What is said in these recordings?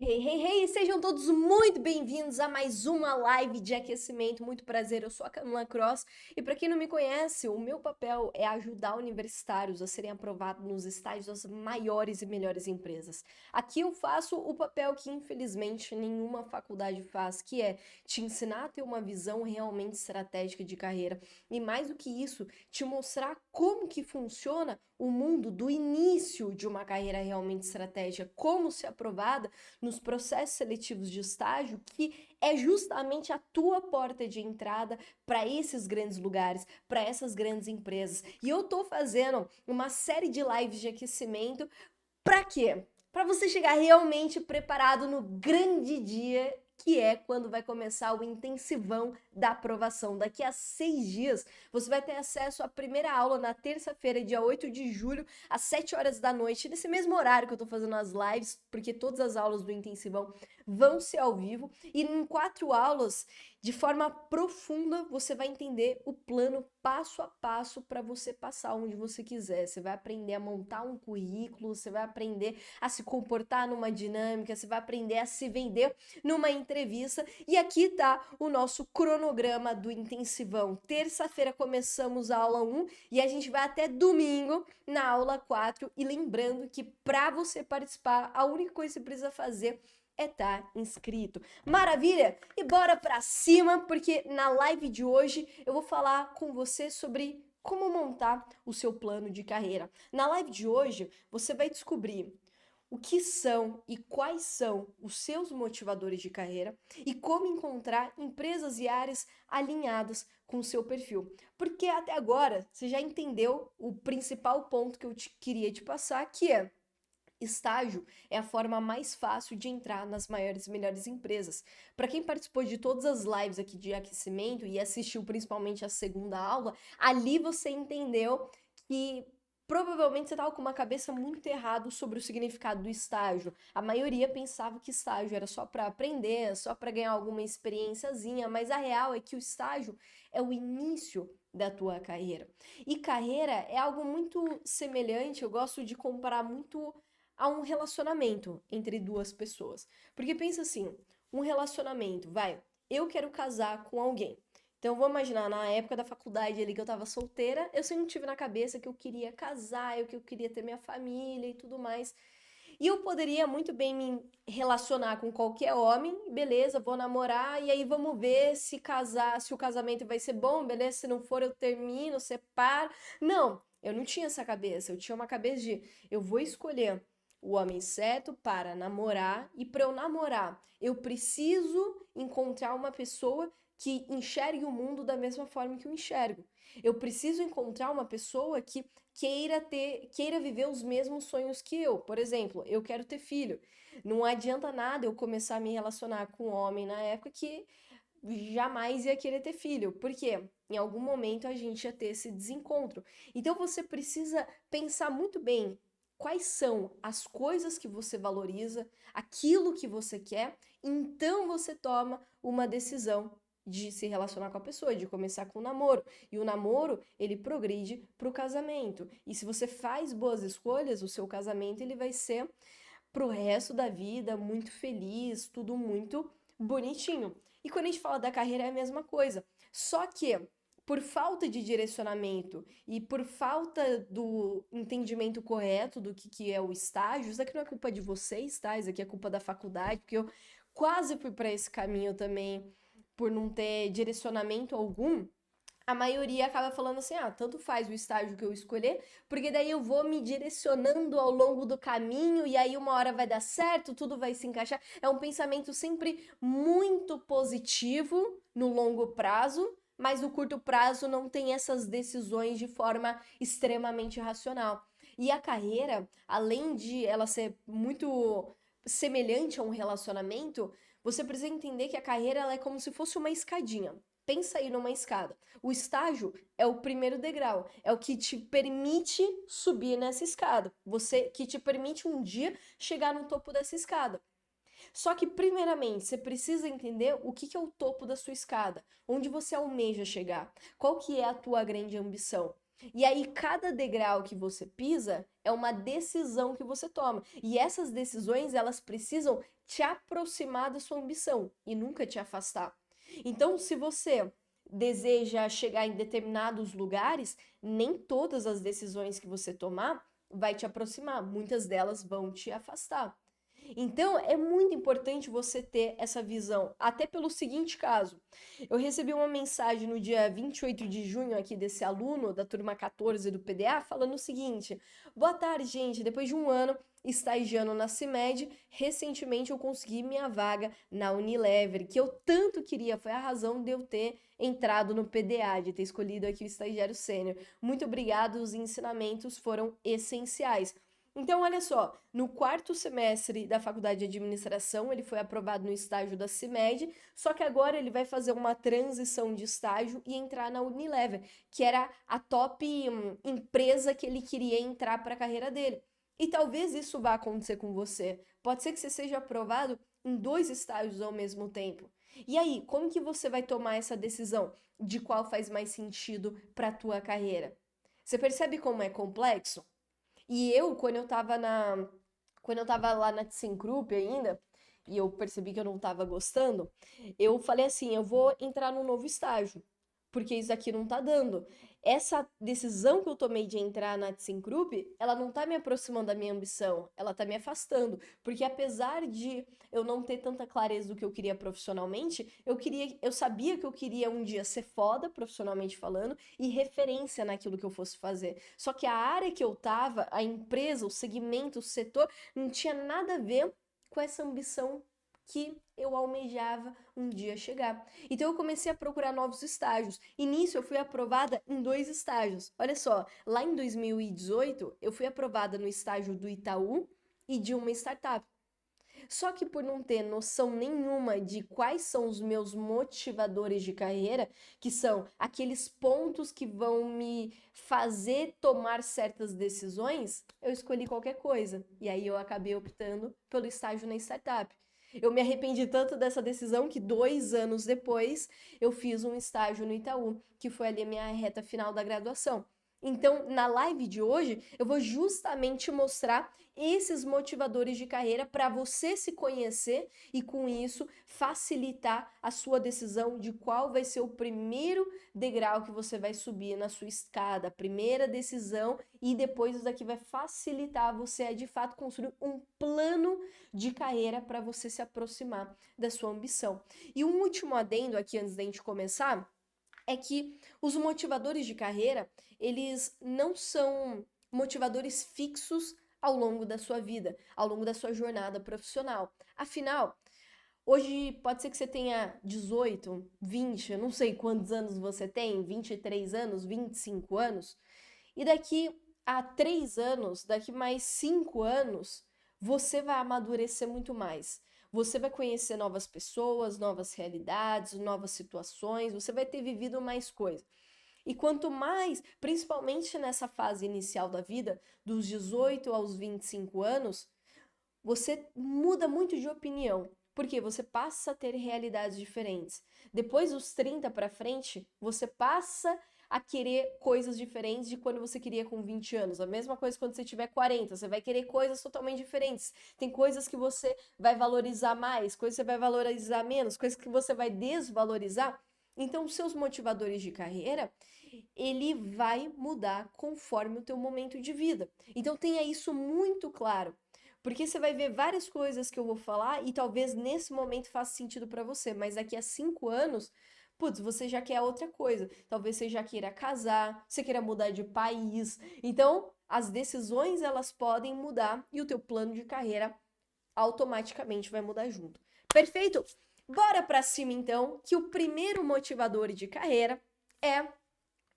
Hey, hey, hey! Sejam todos muito bem-vindos a mais uma live de aquecimento. Muito prazer, eu sou a Camila Cross e para quem não me conhece, o meu papel é ajudar universitários a serem aprovados nos estágios das maiores e melhores empresas. Aqui eu faço o papel que infelizmente nenhuma faculdade faz, que é te ensinar a ter uma visão realmente estratégica de carreira e mais do que isso, te mostrar como que funciona o mundo do início de uma carreira realmente estratégica, como ser aprovada nos processos seletivos de estágio, que é justamente a tua porta de entrada para esses grandes lugares, para essas grandes empresas. E eu tô fazendo uma série de lives de aquecimento para quê? Para você chegar realmente preparado no grande dia que é quando vai começar o intensivão da aprovação. Daqui a 6 dias, você vai ter acesso à primeira aula na terça-feira, dia 8 de julho, às 7 horas da noite, nesse mesmo horário que eu tô fazendo as lives, porque todas as aulas do intensivão vão ser ao vivo. E em 4 aulas, de forma profunda, você vai entender o plano passo a passo para você passar onde você quiser. Você vai aprender a montar um currículo, você vai aprender a se comportar numa dinâmica, você vai aprender a se vender numa entrevista. E aqui tá o nosso cronograma do intensivão. Terça-feira começamos a aula 1 e a gente vai até domingo na aula 4. E lembrando que para você participar, a única coisa que você precisa fazer é estar inscrito. Maravilha? E bora pra cima, porque na live de hoje eu vou falar com você sobre como montar o seu plano de carreira. Na live de hoje, você vai descobrir o que são e quais são os seus motivadores de carreira e como encontrar empresas e áreas alinhadas com o seu perfil. Porque até agora você já entendeu o principal ponto que eu queria te passar, que é estágio é a forma mais fácil de entrar nas maiores e melhores empresas. Para quem participou de todas as lives aqui de aquecimento e assistiu principalmente a segunda aula, ali você entendeu que provavelmente você estava com uma cabeça muito errada sobre o significado do estágio. A maioria pensava que estágio era só para aprender, só para ganhar alguma experiênciazinha, mas a real é que o estágio é o início da tua carreira. E carreira é algo muito semelhante, eu gosto de comparar muito a um relacionamento entre duas pessoas. Porque pensa assim, um relacionamento, vai, eu quero casar com alguém. Então, vou imaginar, na época da faculdade ali que eu tava solteira, eu sempre tive na cabeça que eu queria casar, que eu queria ter minha família e tudo mais. E eu poderia muito bem me relacionar com qualquer homem, beleza, vou namorar, e aí vamos ver se casar, se o casamento vai ser bom, beleza, se não for eu termino, separo. Não, eu não tinha essa cabeça, eu tinha uma cabeça de eu vou escolher o homem certo para namorar, e para eu namorar, eu preciso encontrar uma pessoa que enxergue o mundo da mesma forma que eu enxergo. Eu preciso encontrar uma pessoa que queira viver os mesmos sonhos que eu. Por exemplo, eu quero ter filho. Não adianta nada eu começar a me relacionar com um homem na época que jamais ia querer ter filho. Por quê? Em algum momento a gente ia ter esse desencontro. Então você precisa pensar muito bem quais são as coisas que você valoriza, aquilo que você quer, então você toma uma decisão de se relacionar com a pessoa, de começar com o namoro. E o namoro, ele progride para o casamento. E se você faz boas escolhas, o seu casamento ele vai ser pro resto da vida muito feliz, tudo muito bonitinho. E quando a gente fala da carreira é a mesma coisa. Só que por falta de direcionamento e por falta do entendimento correto do que é o estágio, isso aqui não é culpa de vocês, tá? Isso aqui é culpa da faculdade, porque eu quase fui para esse caminho também por não ter direcionamento algum. A maioria acaba falando assim: ah, tanto faz o estágio que eu escolher, porque daí eu vou me direcionando ao longo do caminho e aí uma hora vai dar certo, tudo vai se encaixar. É um pensamento sempre muito positivo no longo prazo, mas no curto prazo não tem essas decisões de forma extremamente racional. E a carreira, além de ela ser muito semelhante a um relacionamento, você precisa entender que a carreira ela é como se fosse uma escadinha. Pensa aí numa escada. O estágio é o primeiro degrau, é o que te permite subir nessa escada. Você que te permite um dia chegar no topo dessa escada. Só que primeiramente, você precisa entender o que é o topo da sua escada, onde você almeja chegar, qual que é a tua grande ambição. E aí, cada degrau que você pisa é uma decisão que você toma. E essas decisões, elas precisam te aproximar da sua ambição e nunca te afastar. Então, se você deseja chegar em determinados lugares, nem todas as decisões que você tomar vai te aproximar, muitas delas vão te afastar. Então, é muito importante você ter essa visão, até pelo seguinte caso. Eu recebi uma mensagem no dia 28 de junho aqui desse aluno da turma 14 do PDA falando o seguinte: Boa tarde, gente. Depois de um ano estagiando na CIMED, recentemente eu consegui minha vaga na Unilever, que eu tanto queria. Foi a razão de eu ter entrado no PDA, de ter escolhido aqui o estagiário sênior. Muito obrigado, os ensinamentos foram essenciais. Então, olha só, no quarto semestre da Faculdade de Administração, ele foi aprovado no estágio da CIMED, só que agora ele vai fazer uma transição de estágio e entrar na Unilever, que era a top empresa que ele queria entrar para a carreira dele. E talvez isso vá acontecer com você. Pode ser que você seja aprovado em 2 estágios ao mesmo tempo. E aí, como que você vai tomar essa decisão de qual faz mais sentido para a tua carreira? Você percebe como é complexo? E eu, quando eu tava lá na ThyssenKrupp ainda, e eu percebi que eu não tava gostando, eu falei assim, eu vou entrar num novo estágio, porque isso aqui não tá dando. Essa decisão que eu tomei de entrar na ThyssenKrupp, ela não tá me aproximando da minha ambição, ela tá me afastando, porque apesar de eu não ter tanta clareza do que eu queria profissionalmente, eu sabia que eu queria um dia ser foda profissionalmente falando e referência naquilo que eu fosse fazer. Só que a área que eu tava, a empresa, o segmento, o setor, não tinha nada a ver com essa ambição que eu almejava um dia chegar. Então eu comecei a procurar novos estágios. E nisso eu fui aprovada em 2 estágios. Olha só, lá em 2018 eu fui aprovada no estágio do Itaú e de uma startup. Só que por não ter noção nenhuma de quais são os meus motivadores de carreira, que são aqueles pontos que vão me fazer tomar certas decisões, eu escolhi qualquer coisa. E aí eu acabei optando pelo estágio na startup. Eu me arrependi tanto dessa decisão que 2 anos depois eu fiz um estágio no Itaú, que foi ali a minha reta final da graduação. Então, na live de hoje, eu vou justamente mostrar esses motivadores de carreira para você se conhecer e, com isso, facilitar a sua decisão de qual vai ser o primeiro degrau que você vai subir na sua escada, a primeira decisão, e depois isso daqui vai facilitar você a, de fato, construir um plano de carreira para você se aproximar da sua ambição. E um último adendo aqui antes da gente começar é que os motivadores de carreira, eles não são motivadores fixos ao longo da sua vida, ao longo da sua jornada profissional. Afinal, hoje pode ser que você tenha 18, 20, eu não sei quantos anos você tem, 23 anos, 25 anos, e daqui a 3 anos, daqui mais 5 anos, você vai amadurecer muito mais. Você vai conhecer novas pessoas, novas realidades, novas situações, você vai ter vivido mais coisas. E quanto mais, principalmente nessa fase inicial da vida, dos 18 aos 25 anos, você muda muito de opinião, porque você passa a ter realidades diferentes. Depois dos 30 para frente, você passa a querer coisas diferentes de quando você queria com 20 anos. A mesma coisa quando você tiver 40, você vai querer coisas totalmente diferentes. Tem coisas que você vai valorizar mais, coisas que você vai valorizar menos, coisas que você vai desvalorizar. Então, os seus motivadores de carreira, ele vai mudar conforme o teu momento de vida. Então, tenha isso muito claro. Porque você vai ver várias coisas que eu vou falar e talvez nesse momento faça sentido para você, mas daqui a 5 anos, putz, você já quer outra coisa. Talvez você já queira casar, você queira mudar de país. Então, as decisões elas podem mudar e o teu plano de carreira automaticamente vai mudar junto. Perfeito? Bora para cima então, que o primeiro motivador de carreira é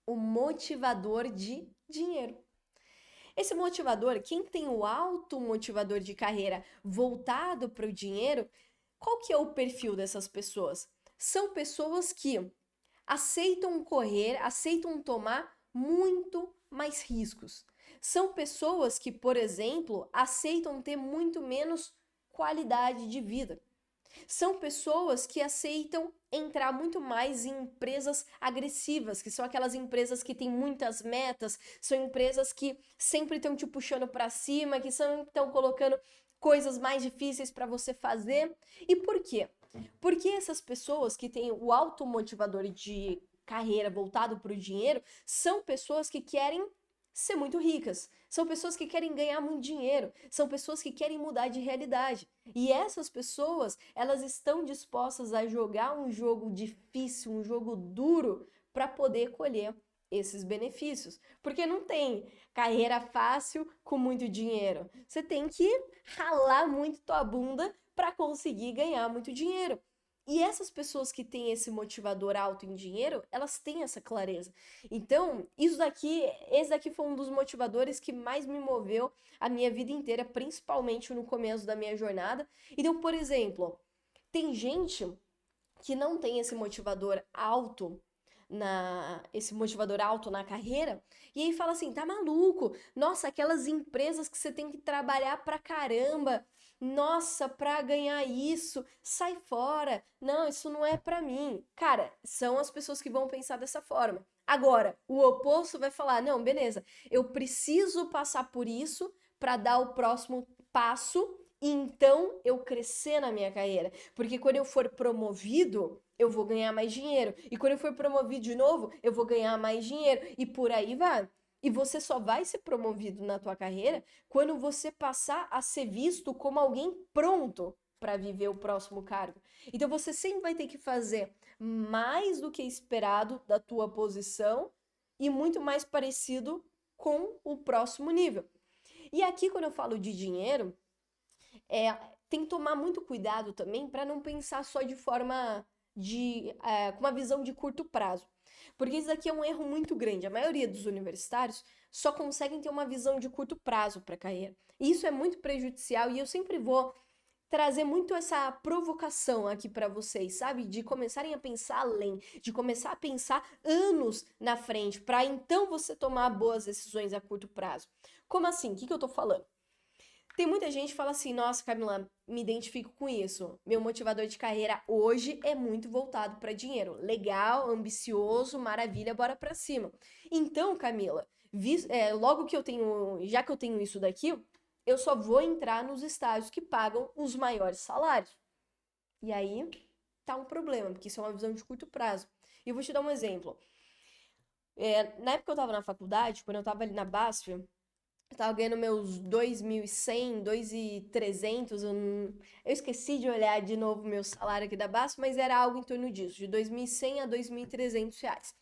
o motivador de dinheiro. Esse motivador, quem tem o automotivador de carreira voltado para o dinheiro, qual que é o perfil dessas pessoas? São pessoas que aceitam correr, aceitam tomar muito mais riscos. São pessoas que, por exemplo, aceitam ter muito menos qualidade de vida. São pessoas que aceitam entrar muito mais em empresas agressivas, que são aquelas empresas que têm muitas metas, são empresas que sempre estão te puxando para cima, que estão colocando coisas mais difíceis para você fazer. E por quê? Porque essas pessoas que têm o automotivador de carreira voltado para o dinheiro são pessoas que querem ser muito ricas, são pessoas que querem ganhar muito dinheiro, são pessoas que querem mudar de realidade. E essas pessoas, elas estão dispostas a jogar um jogo difícil, um jogo duro, para poder colher esses benefícios. Porque não tem carreira fácil com muito dinheiro. Você tem que ralar muito tua bunda para conseguir ganhar muito dinheiro. E essas pessoas que têm esse motivador alto em dinheiro, elas têm essa clareza. Então, esse daqui foi um dos motivadores que mais me moveu a minha vida inteira, principalmente no começo da minha jornada. Então, por exemplo, tem gente que não tem esse motivador alto na carreira, e aí fala assim: "Tá maluco? Nossa, aquelas empresas que você tem que trabalhar pra caramba, nossa, pra ganhar isso, sai fora. Não, isso não é pra mim." Cara, são as pessoas que vão pensar dessa forma. Agora, o oposto vai falar: "Não, beleza, eu preciso passar por isso pra dar o próximo passo e então eu crescer na minha carreira, porque quando eu for promovido, eu vou ganhar mais dinheiro. E quando eu for promovido de novo, eu vou ganhar mais dinheiro. E por aí vai. E você só vai ser promovido na tua carreira quando você passar a ser visto como alguém pronto para viver o próximo cargo. Então você sempre vai ter que fazer mais do que esperado da tua posição e muito mais parecido com o próximo nível. E aqui, quando eu falo de dinheiro, é, tem que tomar muito cuidado também para não pensar só de forma com uma visão de curto prazo. Porque isso daqui é um erro muito grande. A maioria dos universitários só conseguem ter uma visão de curto prazo para a carreira. E isso é muito prejudicial e eu sempre vou trazer muito essa provocação aqui para vocês, sabe? De começarem a pensar além, de começar a pensar anos na frente, para então você tomar boas decisões a curto prazo. Como assim? O que eu tô falando? Tem muita gente que fala assim: "Nossa, Camila, me identifico com isso. Meu motivador de carreira hoje é muito voltado para dinheiro. Legal, ambicioso, maravilha, bora para cima." Então, Camila, logo que eu tenho, já que eu tenho isso daqui, eu só vou entrar nos estágios que pagam os maiores salários. E aí tá um problema, porque isso é uma visão de curto prazo. E eu vou te dar um exemplo. Na época que eu tava na faculdade, quando eu tava ali na BASF, eu tava ganhando meus 2.100, 2.300, eu esqueci de olhar de novo meu salário aqui da BASF, mas era algo em torno disso, de 2.100 a 2.300 reais.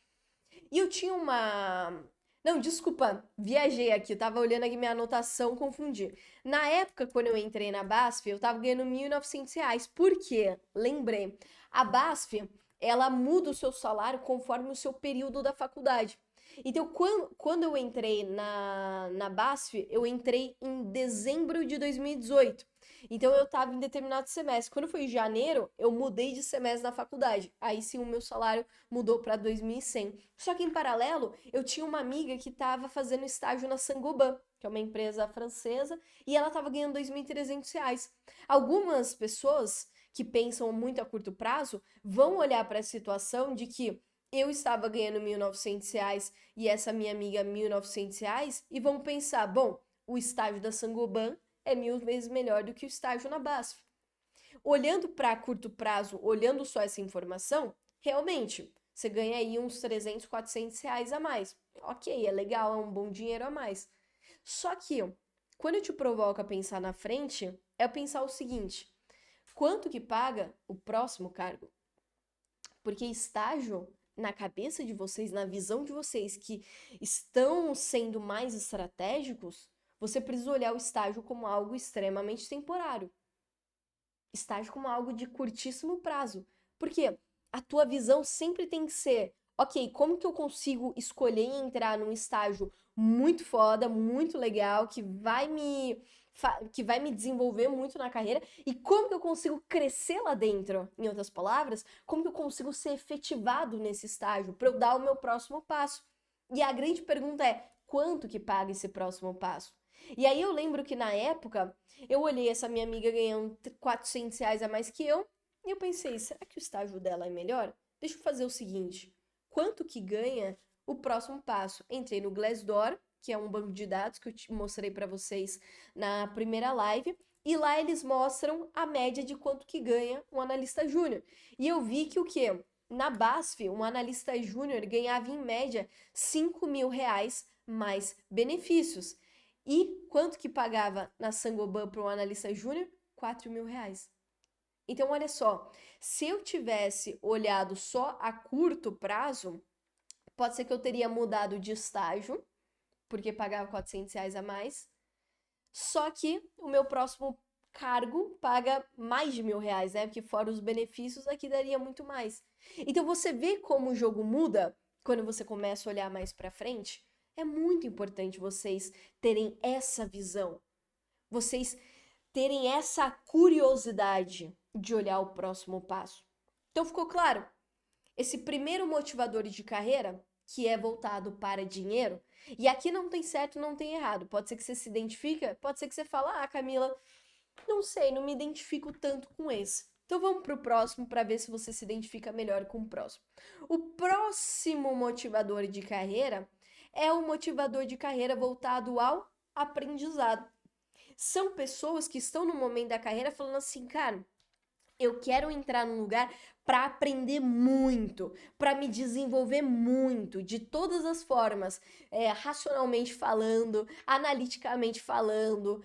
E eu tinha uma... Não, desculpa, viajei aqui, eu tava olhando aqui minha anotação, confundi. Na época, quando eu entrei na BASF, eu tava ganhando 1.900 reais. Por quê? Lembrei. A BASF, ela muda o seu salário conforme o seu período da faculdade. Então, quando eu entrei na BASF, eu entrei em dezembro de 2018. Então, eu estava em determinado semestre. Quando foi em janeiro, eu mudei de semestre na faculdade. Aí sim, o meu salário mudou para 2.100. Só que, em paralelo, eu tinha uma amiga que estava fazendo estágio na Saint-Gobain, que é uma empresa francesa, e ela estava ganhando 2.300 reais. Algumas pessoas que pensam muito a curto prazo vão olhar para a situação de que eu estava ganhando 1.900 reais e essa minha amiga 1.900 reais e vão pensar: bom, o estágio da Saint-Gobain é 1.000 vezes melhor do que o estágio na BASF. Olhando para curto prazo, olhando só essa informação, realmente, você ganha aí uns 300, 400 reais a mais. Ok, é legal, é um bom dinheiro a mais. Só que, quando eu te provoco a pensar na frente, é pensar o seguinte: quanto que paga o próximo cargo? Porque estágio, na cabeça de vocês, na visão de vocês que estão sendo mais estratégicos, você precisa olhar o estágio como algo extremamente temporário. Estágio como algo de curtíssimo prazo. Porque a tua visão sempre tem que ser: ok, como que eu consigo escolher e entrar num estágio muito foda, muito legal, que vai me desenvolver muito na carreira, e como que eu consigo crescer lá dentro? Em outras palavras, como que eu consigo ser efetivado nesse estágio para eu dar o meu próximo passo? E a grande pergunta é: quanto que paga esse próximo passo? E aí eu lembro que na época eu olhei essa minha amiga ganhando 400 reais a mais que eu E eu pensei, será que o estágio dela é melhor? Deixa eu fazer o seguinte, quanto que ganha o próximo passo? Entrei no Glassdoor, que é um banco de dados que eu mostrei para vocês na primeira live, e lá eles mostram a média de quanto que ganha um analista júnior. E eu vi que o quê? Na BASF, um analista júnior ganhava em média 5 mil reais mais benefícios. E quanto que pagava na Sangoban para um analista júnior? 4 mil reais. Então, olha só, se eu tivesse olhado só a curto prazo, pode ser que eu teria mudado de estágio, porque pagava 400 reais a mais, só que o meu próximo cargo paga mais de R$ 1.000, né? Porque fora os benefícios, aqui daria muito mais. Então, você vê como o jogo muda quando você começa a olhar mais pra frente? É muito importante vocês terem essa visão, vocês terem essa curiosidade de olhar o próximo passo. Então ficou claro? Esse primeiro motivador de carreira, que é voltado para dinheiro, e aqui não tem certo, não tem errado. Pode ser que você se identifica, pode ser que você fala, ah, Camila, não sei, não me identifico tanto com esse. Então vamos para o próximo para ver se você se identifica melhor com o próximo. O próximo motivador de carreira é o motivador de carreira voltado ao aprendizado. São pessoas que estão no momento da carreira falando assim, cara, eu quero entrar num lugar para aprender muito, para me desenvolver muito, de todas as formas, racionalmente falando, analiticamente falando,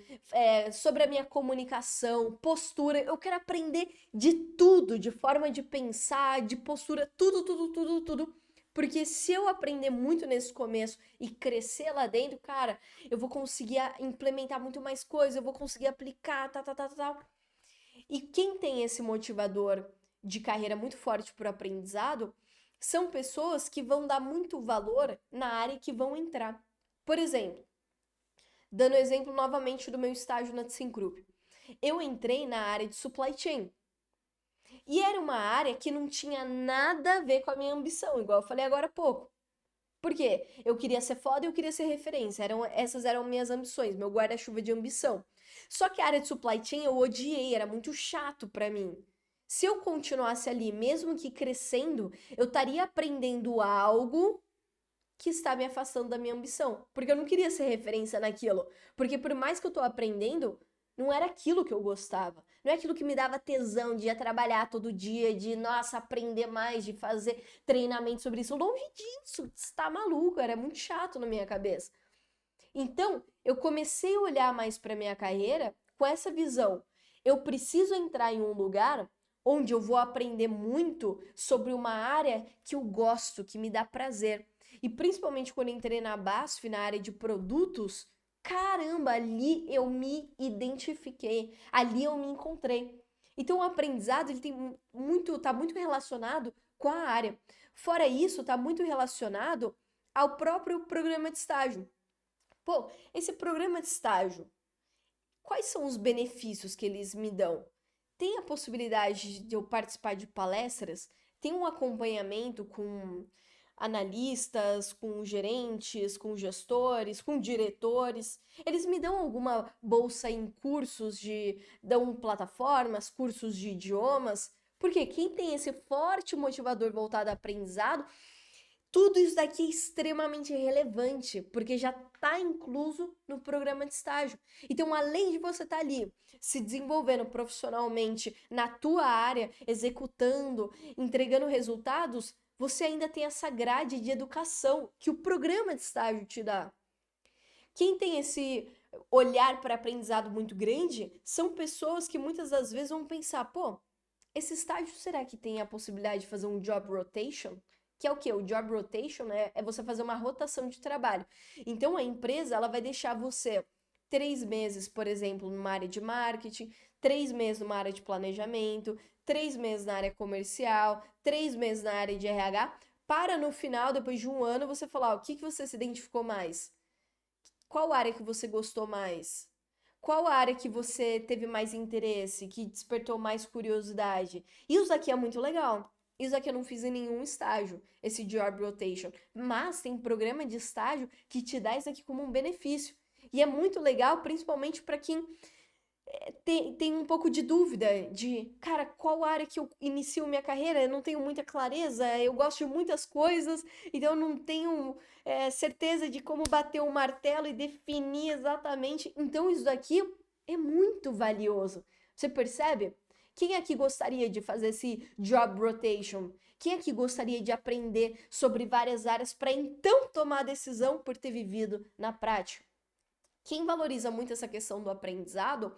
sobre a minha comunicação, postura. Eu quero aprender de tudo, de forma de pensar, de postura, tudo, tudo, tudo, tudo. Porque se eu aprender muito nesse começo e crescer lá dentro, cara, eu vou conseguir implementar muito mais coisas, eu vou conseguir aplicar, tal, tal, tal, tal. E quem tem esse motivador de carreira muito forte para o aprendizado são pessoas que vão dar muito valor na área que vão entrar. Por exemplo, dando exemplo novamente do meu estágio na ThyssenKrupp. Eu entrei na área de supply chain. E era uma área que não tinha nada a ver com a minha ambição, igual eu falei agora há pouco. Por quê? Eu queria ser foda e eu queria ser referência. Essas eram minhas ambições, meu guarda-chuva de ambição. Só que a área de supply chain eu odiei, era muito chato pra mim. Se eu continuasse ali, mesmo que crescendo, eu estaria aprendendo algo que está me afastando da minha ambição. Porque eu não queria ser referência naquilo. Porque por mais que eu tô aprendendo, não era aquilo que eu gostava. Não é aquilo que me dava tesão de ir trabalhar todo dia, de, nossa, aprender mais, de fazer treinamento sobre isso. Longe disso, você tá maluco, era muito chato na minha cabeça. Então, eu comecei a olhar mais para minha carreira com essa visão. Eu preciso entrar em um lugar onde eu vou aprender muito sobre uma área que eu gosto, que me dá prazer. E principalmente quando entrei na BASF, na área de produtos, caramba, ali eu me identifiquei, ali eu me encontrei. Então o aprendizado ele tem muito, tá muito relacionado com a área. Fora isso, tá muito relacionado ao próprio programa de estágio. Pô, esse programa de estágio, quais são os benefícios que eles me dão? Tem a possibilidade de eu participar de palestras? Tem um acompanhamento com analistas, com gerentes, com gestores, com diretores? Eles me dão alguma bolsa em cursos dão plataformas, cursos de idiomas? Porque quem tem esse forte motivador voltado ao aprendizado, tudo isso daqui é extremamente relevante, porque já está incluso no programa de estágio. Então, além de você estar ali se desenvolvendo profissionalmente na tua área, executando, entregando resultados, você ainda tem essa grade de educação que o programa de estágio te dá. Quem tem esse olhar para aprendizado muito grande são pessoas que muitas das vezes vão pensar, pô, esse estágio será que tem a possibilidade de fazer um job rotation? Que é o quê? O job rotation é você fazer uma rotação de trabalho. Então a empresa ela vai deixar você 3 meses, por exemplo, numa área de marketing, 3 meses numa área de planejamento, 3 meses na área comercial, 3 meses na área de RH, para no final, depois de um ano, você falar o que você se identificou mais? Qual área que você gostou mais? Qual área que você teve mais interesse, que despertou mais curiosidade? Isso aqui é muito legal. Isso aqui eu não fiz em nenhum estágio, esse job rotation. Mas tem programa de estágio que te dá isso aqui como um benefício. E é muito legal, principalmente para quem tem um pouco de dúvida de, cara, qual área que eu inicio minha carreira? Eu não tenho muita clareza, eu gosto de muitas coisas, então eu não tenho certeza de como bater o martelo e definir exatamente. Então isso daqui é muito valioso. Você percebe? Quem aqui gostaria de fazer esse job rotation? Quem aqui gostaria de aprender sobre várias áreas para então tomar a decisão por ter vivido na prática? Quem valoriza muito essa questão do aprendizado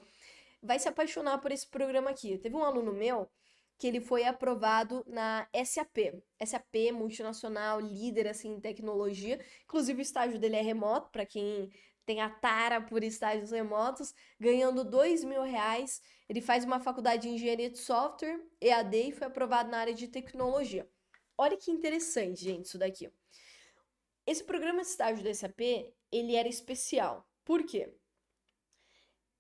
vai se apaixonar por esse programa aqui. Teve um aluno meu que ele foi aprovado na SAP. SAP, multinacional, líder assim em tecnologia. Inclusive o estágio dele é remoto, para quem tem a tara por estágios remotos, ganhando R$ 2.000. Ele faz uma faculdade de engenharia de software, EAD, e foi aprovado na área de tecnologia. Olha que interessante, gente, isso daqui. Esse programa de estágio da SAP, ele era especial. Por quê?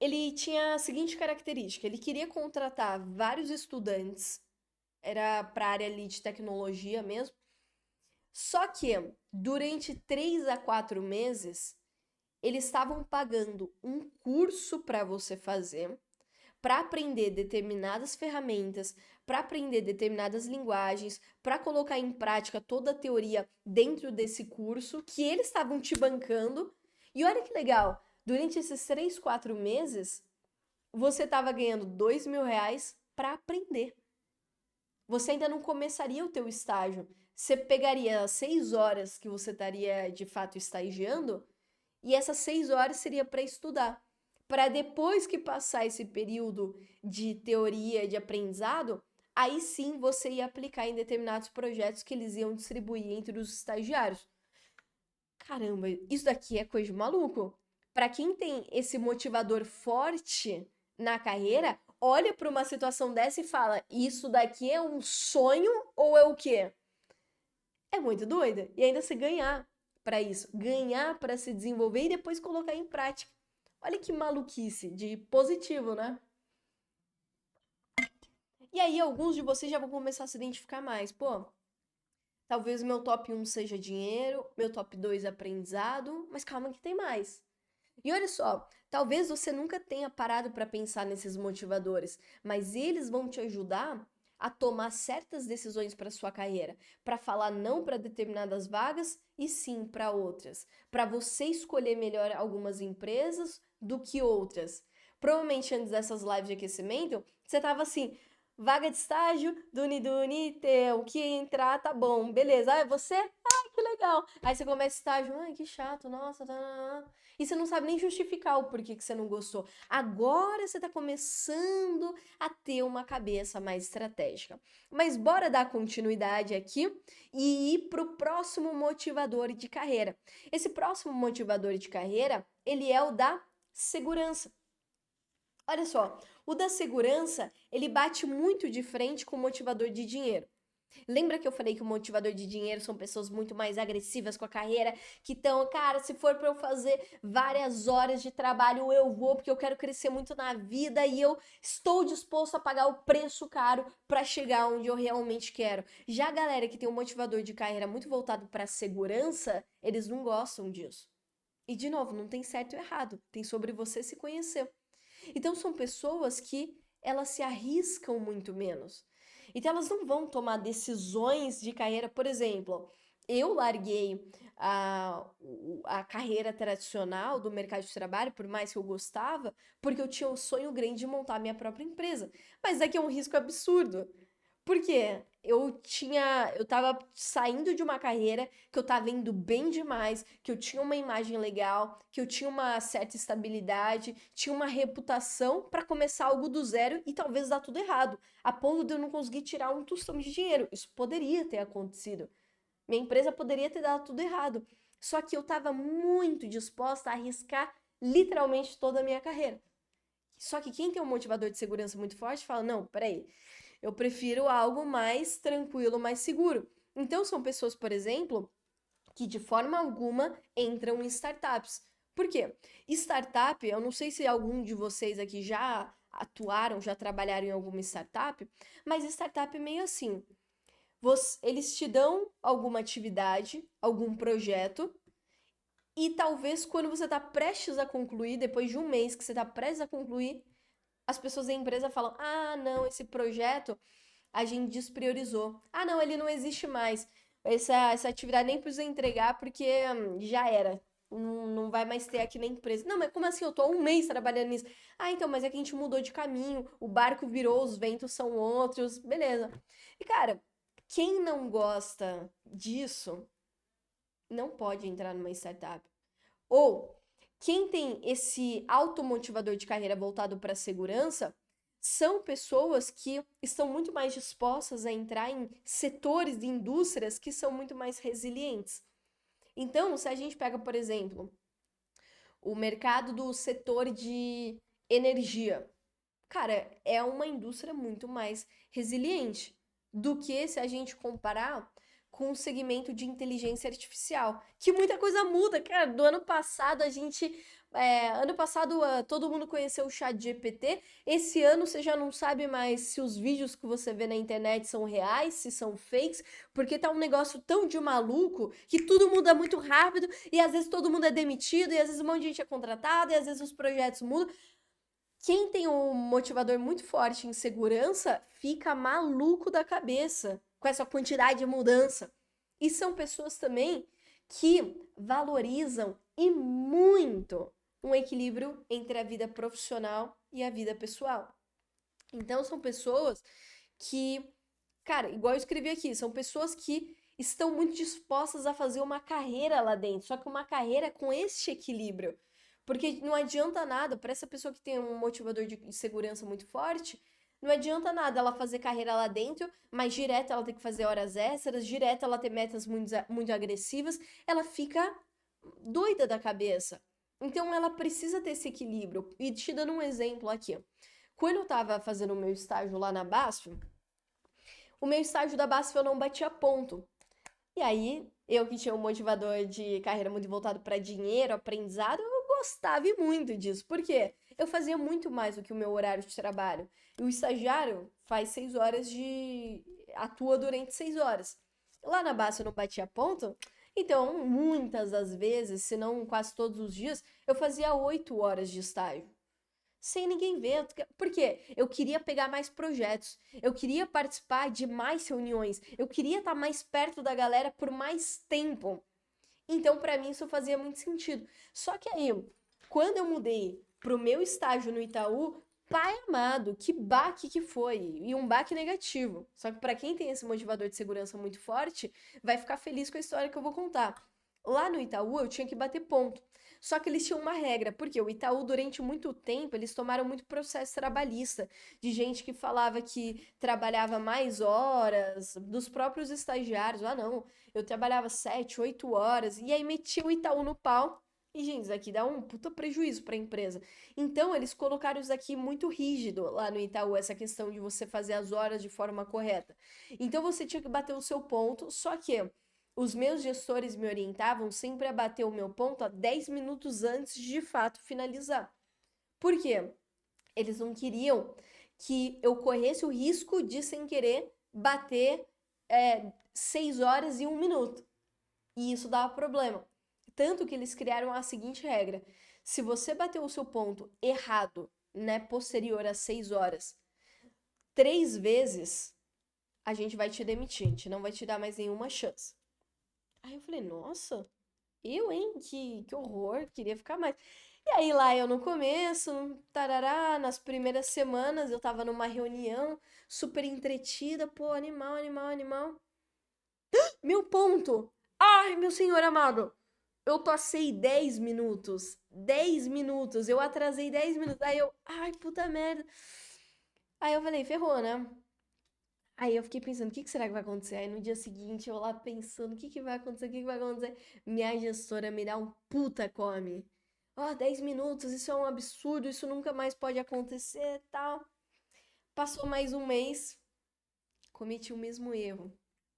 Ele tinha a seguinte característica: ele queria contratar vários estudantes, era para a área ali de tecnologia mesmo, só que durante 3 a 4 meses eles estavam pagando um curso para você fazer, para aprender determinadas ferramentas, para aprender determinadas linguagens, para colocar em prática toda a teoria dentro desse curso que eles estavam te bancando. E olha que legal, durante esses 3, 4 meses você estava ganhando R$ 2.000 para aprender. Você ainda não começaria o teu estágio. Você pegaria as 6 horas que você estaria de fato estagiando e essas 6 horas seria para estudar. Para depois que passar esse período de teoria, de aprendizado, aí sim você ia aplicar em determinados projetos que eles iam distribuir entre os estagiários. Caramba, isso daqui é coisa de maluco. Para quem tem esse motivador forte na carreira, olha para uma situação dessa e fala: isso daqui é um sonho ou é o quê? É muito doida. E ainda se ganhar para isso, ganhar para se desenvolver e depois colocar em prática. Olha que maluquice de positivo, né? E aí alguns de vocês já vão começar a se identificar mais. Pô, talvez meu top 1 seja dinheiro, meu top 2 é aprendizado, mas calma que tem mais. E olha só, talvez você nunca tenha parado para pensar nesses motivadores, mas eles vão te ajudar a tomar certas decisões para sua carreira, para falar não para determinadas vagas e sim para outras, para você escolher melhor algumas empresas do que outras. Provavelmente antes dessas lives de aquecimento, você tava assim: vaga de estágio, Duni Duni, o que entrar tá bom, beleza. Ah, é você? Ah, que legal. Aí você começa estágio, ai, que chato, nossa, tá. E você não sabe nem justificar o porquê que você não gostou. Agora você está começando a ter uma cabeça mais estratégica. Mas bora dar continuidade aqui e ir para o próximo motivador de carreira. Esse próximo motivador de carreira, ele é o da segurança. Olha só, o da segurança, ele bate muito de frente com o motivador de dinheiro. Lembra que eu falei que o motivador de dinheiro são pessoas muito mais agressivas com a carreira, que estão, cara, se for para eu fazer várias horas de trabalho, eu vou, porque eu quero crescer muito na vida e eu estou disposto a pagar o preço caro para chegar onde eu realmente quero. Já a galera que tem um motivador de carreira muito voltado para segurança, eles não gostam disso. E de novo, não tem certo ou errado, tem sobre você se conhecer. Então são pessoas que elas se arriscam muito menos. Então elas não vão tomar decisões de carreira, por exemplo, eu larguei a carreira tradicional do mercado de trabalho, por mais que eu gostava, porque eu tinha um sonho grande de montar minha própria empresa. Mas daqui é um risco absurdo. Por quê? Eu tava saindo de uma carreira que eu tava indo bem demais, que eu tinha uma imagem legal, que eu tinha uma certa estabilidade, tinha uma reputação para começar algo do zero e talvez dar tudo errado, a ponto de eu não conseguir tirar um tostão de dinheiro. Isso poderia ter acontecido. Minha empresa poderia ter dado tudo errado. Só que eu tava muito disposta a arriscar literalmente toda a minha carreira. Só que quem tem um motivador de segurança muito forte fala: não, peraí, eu prefiro algo mais tranquilo, mais seguro. Então, são pessoas, por exemplo, que de forma alguma entram em startups. Por quê? Startup, eu não sei se algum de vocês aqui já atuaram, já trabalharam em alguma startup, mas startup é meio assim. Eles te dão alguma atividade, algum projeto, e talvez quando você está prestes a concluir, depois de um mês que você está prestes a concluir, as pessoas da empresa falam: ah, não, esse projeto a gente despriorizou. Ah, não, ele não existe mais. Essa atividade nem precisa entregar porque já era. Não vai mais ter aqui na empresa. Não, mas como assim? Eu tô há um mês trabalhando nisso. Ah, então, mas é que a gente mudou de caminho. O barco virou, os ventos são outros. Beleza. E, cara, quem não gosta disso não pode entrar numa startup. Ou quem tem esse automotivador de carreira voltado para a segurança são pessoas que estão muito mais dispostas a entrar em setores de indústrias que são muito mais resilientes. Então, se a gente pega, por exemplo, o mercado do setor de energia, cara, é uma indústria muito mais resiliente do que se a gente comparar com o segmento de inteligência artificial, que muita coisa muda, cara. Do ano passado a gente, ano passado todo mundo conheceu o chat GPT. Esse ano você já não sabe mais se os vídeos que você vê na internet são reais, se são fakes, porque tá um negócio tão de maluco que tudo muda muito rápido e às vezes todo mundo é demitido e às vezes um monte de gente é contratada e às vezes os projetos mudam. Quem tem um motivador muito forte em segurança fica maluco da cabeça com essa quantidade de mudança. E são pessoas também que valorizam e muito um equilíbrio entre a vida profissional e a vida pessoal. Então são pessoas que, cara, igual eu escrevi aqui, são pessoas que estão muito dispostas a fazer uma carreira lá dentro, só que uma carreira com este equilíbrio. Porque não adianta nada, para essa pessoa que tem um motivador de segurança muito forte, não adianta nada ela fazer carreira lá dentro, mas direto ela tem que fazer horas extras, direto ela ter metas muito agressivas, ela fica doida da cabeça. Então ela precisa ter esse equilíbrio. E te dando um exemplo aqui. Quando eu tava fazendo o meu estágio lá na BASF, o meu estágio da BASF eu não batia ponto. E aí, eu que tinha um motivador de carreira muito voltado para dinheiro, aprendizado, eu gostava e muito disso. Por quê? Eu fazia muito mais do que o meu horário de trabalho. E o estagiário faz 6 horas de. Atua durante 6 horas. Lá na base eu não batia ponto. Então, muitas das vezes, se não quase todos os dias, eu fazia 8 horas de estágio sem ninguém ver. Por quê? Eu queria pegar mais projetos, eu queria participar de mais reuniões, eu queria estar mais perto da galera por mais tempo. Então, para mim, isso fazia muito sentido. Só que aí, quando eu mudei pro meu estágio no Itaú, pai amado, que baque que foi! E um baque negativo. Só que para quem tem esse motivador de segurança muito forte, vai ficar feliz com a história que eu vou contar. Lá no Itaú, eu tinha que bater ponto. Só que eles tinham uma regra, porque o Itaú, durante muito tempo, eles tomaram muito processo trabalhista, de gente que falava que trabalhava mais horas, dos próprios estagiários. Ah, não, eu trabalhava 7, 8 horas, e aí metia o Itaú no pau. E, gente, isso aqui dá um puta prejuízo para a empresa. Então, eles colocaram isso aqui muito rígido lá no Itaú, essa questão de você fazer as horas de forma correta. Então, você tinha que bater o seu ponto, só que os meus gestores me orientavam sempre a bater o meu ponto a 10 minutos antes de fato finalizar. Por quê? Eles não queriam que eu corresse o risco de, sem querer, bater 6 horas e 1 minuto. E isso dava problema. Tanto que eles criaram a seguinte regra: se você bateu o seu ponto errado, né, posterior às 6 horas, 3 vezes, a gente vai te demitir, a gente não vai te dar mais nenhuma chance. Aí eu falei, nossa, eu, hein? Que horror, queria ficar mais. E aí lá eu no começo, tarará, nas primeiras semanas eu tava numa reunião super entretida, pô, animal, animal, animal. Meu ponto! Ai, meu senhor amado! Eu passei 10 minutos. 10 minutos. Eu atrasei 10 minutos. Aí eu, ai, puta merda. Aí eu falei, ferrou, né? Aí eu fiquei pensando, o que será que vai acontecer? Aí no dia seguinte eu lá pensando, o que vai acontecer? O que vai acontecer? Minha gestora me dá um puta come. Ó, 10 minutos, isso é um absurdo, isso nunca mais pode acontecer, tal. Passou mais um mês, cometi o mesmo erro.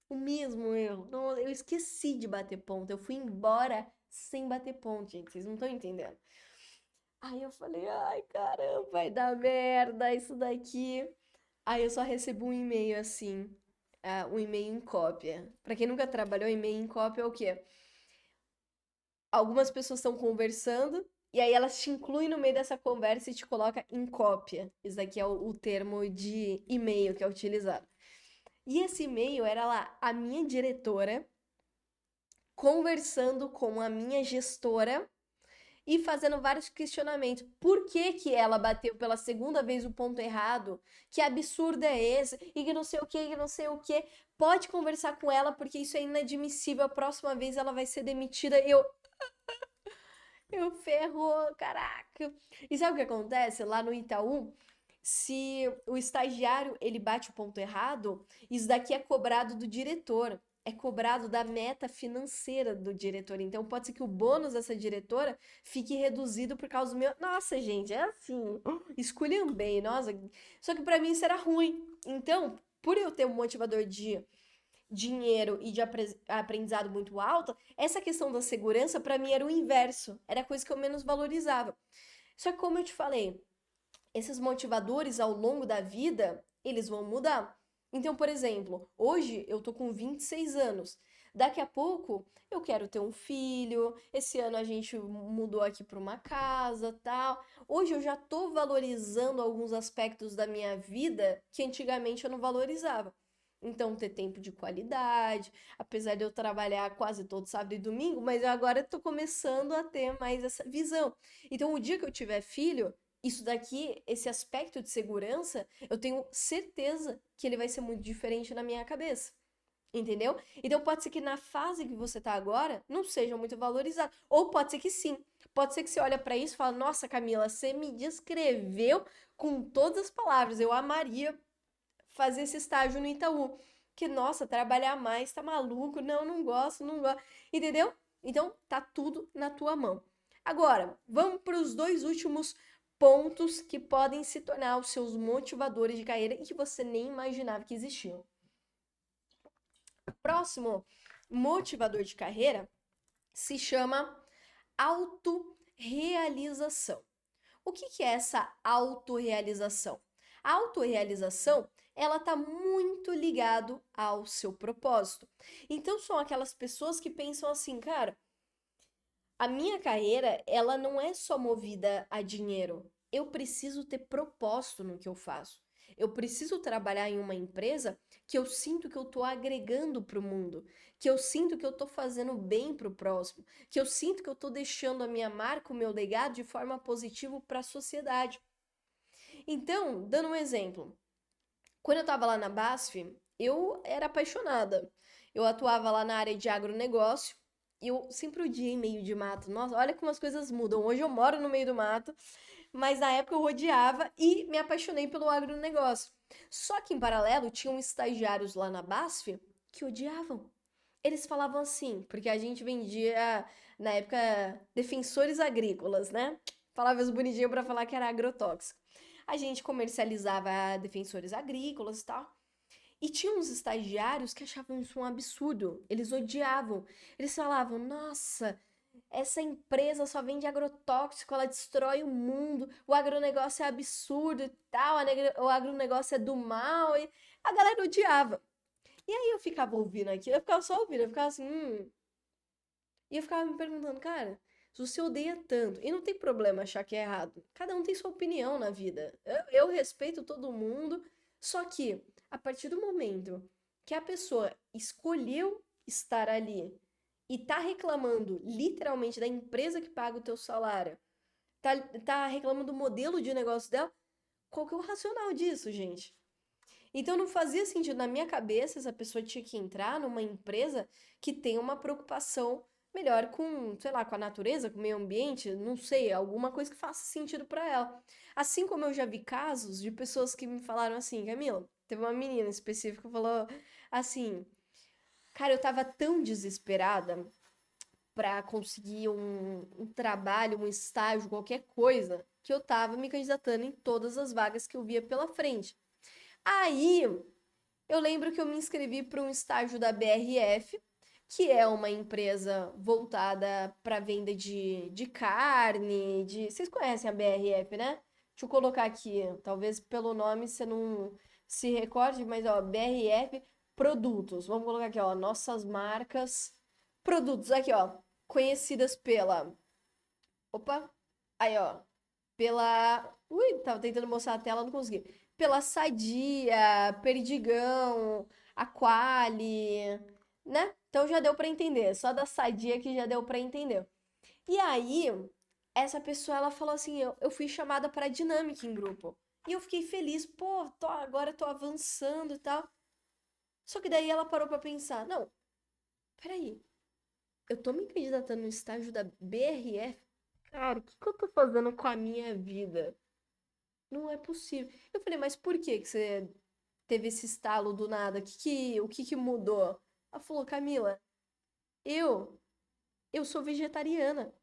O mesmo erro. Não, eu esqueci de bater ponto. Eu fui embora sem bater ponto, gente. Vocês não estão entendendo. Aí eu falei, ai, caramba, vai dar merda isso daqui. Aí eu só recebo um e-mail assim, um e-mail em cópia. Pra quem nunca trabalhou, e-mail em cópia é o quê? Algumas pessoas estão conversando E aí elas te incluem no meio dessa conversa e te coloca em cópia. Isso daqui é o termo de e-mail que é utilizado. E esse e-mail era lá a minha diretora conversando com a minha gestora e fazendo vários questionamentos. Por que que ela bateu pela segunda vez o ponto errado? Que absurdo é esse? E que não sei o que, que não sei o que. Pode conversar com ela porque isso é inadmissível. A próxima vez ela vai ser demitida. Eu ferrou, caraca. E sabe o que acontece lá no Itaú? Se o estagiário ele bate o ponto errado, isso daqui é cobrado do diretor, é cobrado da meta financeira do diretor. Então pode ser que o bônus dessa diretora fique reduzido por causa do meu. Nossa, gente, é assim, esculhambei, nossa. Só que pra mim isso era ruim. Então, por eu ter um motivador de dinheiro e de aprendizado muito alta, essa questão da segurança para mim era o inverso, era a coisa que eu menos valorizava. Só que como eu te falei, esses motivadores ao longo da vida, eles vão mudar. Então, por exemplo, hoje eu tô com 26 anos. Daqui a pouco eu quero ter um filho. Esse ano a gente mudou aqui para uma casa, tal. Hoje eu já tô valorizando alguns aspectos da minha vida que antigamente eu não valorizava. Então, ter tempo de qualidade, apesar de eu trabalhar quase todo sábado e domingo, mas eu agora estou começando a ter mais essa visão. Então, o dia que eu tiver filho, isso daqui, esse aspecto de segurança, eu tenho certeza que ele vai ser muito diferente na minha cabeça. Entendeu? Então pode ser que na fase que você tá agora não seja muito valorizado. Ou pode ser que sim. Pode ser que você olha pra isso e fala: Nossa, Camila, você me descreveu com todas as palavras. Eu amaria fazer esse estágio no Itaú. Que, nossa, trabalhar mais, tá maluco? Não, não gosto, não gosto. Entendeu? Então, tá tudo na tua mão. Agora, vamos para os dois últimos pontos que podem se tornar os seus motivadores de carreira e que você nem imaginava que existiam. Próximo motivador de carreira se chama autorrealização. O que que é essa autorrealização? A autorrealização, ela está muito ligado ao seu propósito. Então são aquelas pessoas que pensam assim, cara, a minha carreira, ela não é só movida a dinheiro. Eu preciso ter propósito no que eu faço. Eu preciso trabalhar em uma empresa que eu sinto que eu estou agregando para o mundo, que eu sinto que eu estou fazendo bem para o próximo, que eu sinto que eu estou deixando a minha marca, o meu legado de forma positiva para a sociedade. Então, dando um exemplo, quando eu estava lá na BASF, eu era apaixonada. Eu atuava lá na área de agronegócio e eu sempre odiei meio de mato. Nossa, olha como as coisas mudam. Hoje eu moro no meio do mato, mas na época eu odiava e me apaixonei pelo agronegócio. Só que em paralelo tinham estagiários lá na BASF que odiavam. Eles falavam assim, porque a gente vendia na época defensores agrícolas, né? Palavras bonitinhas para falar que era agrotóxico. A gente comercializava defensores agrícolas e tal. E tinha uns estagiários que achavam isso um absurdo. Eles odiavam. Eles falavam: Nossa, essa empresa só vende agrotóxico, ela destrói o mundo, o agronegócio é absurdo e tal, o agronegócio é do mal. E a galera odiava. E aí eu ficava ouvindo aquilo, eu ficava só ouvindo, eu ficava assim. E eu ficava me perguntando, cara, se você odeia tanto, e não tem problema achar que é errado, cada um tem sua opinião na vida. Eu respeito todo mundo, só que a partir do momento que a pessoa escolheu estar ali e tá reclamando literalmente da empresa que paga o teu salário, tá reclamando do modelo de negócio dela, qual que é o racional disso, gente? Então não fazia sentido na minha cabeça essa pessoa tinha que entrar numa empresa que tem uma preocupação melhor com, sei lá, com a natureza, com o meio ambiente, não sei, alguma coisa que faça sentido pra ela. Assim como eu já vi casos de pessoas que me falaram assim, Camila, teve uma menina específica que falou assim, cara, eu tava tão desesperada pra conseguir um trabalho, um estágio, qualquer coisa, que eu tava me candidatando em todas as vagas que eu via pela frente. Aí eu lembro que eu me inscrevi para um estágio da BRF, que é uma empresa voltada para venda de carne, de... Vocês conhecem a BRF, né? Deixa eu colocar aqui, talvez pelo nome você não se recorde, mas ó, BRF Produtos. Vamos colocar aqui, ó, nossas marcas produtos aqui, ó, conhecidas pela... Opa! Aí, ó, pela... Ui, tava tentando mostrar a tela, não consegui. Pela Sadia, Perdigão, Aquali, né? Então já deu pra entender. Só da Sadia que já deu pra entender. E aí, essa pessoa, ela falou assim, eu fui chamada pra dinâmica em grupo. E eu fiquei feliz, pô, agora tô avançando e tal. Só que daí ela parou pra pensar, não, peraí, eu tô me candidatando no estágio da BRF? Cara, o que que eu tô fazendo com a minha vida? Não é possível. Eu falei, mas por que que você teve esse estalo do nada? O que que mudou? Ela falou, Camila, eu, eu sou vegetariana.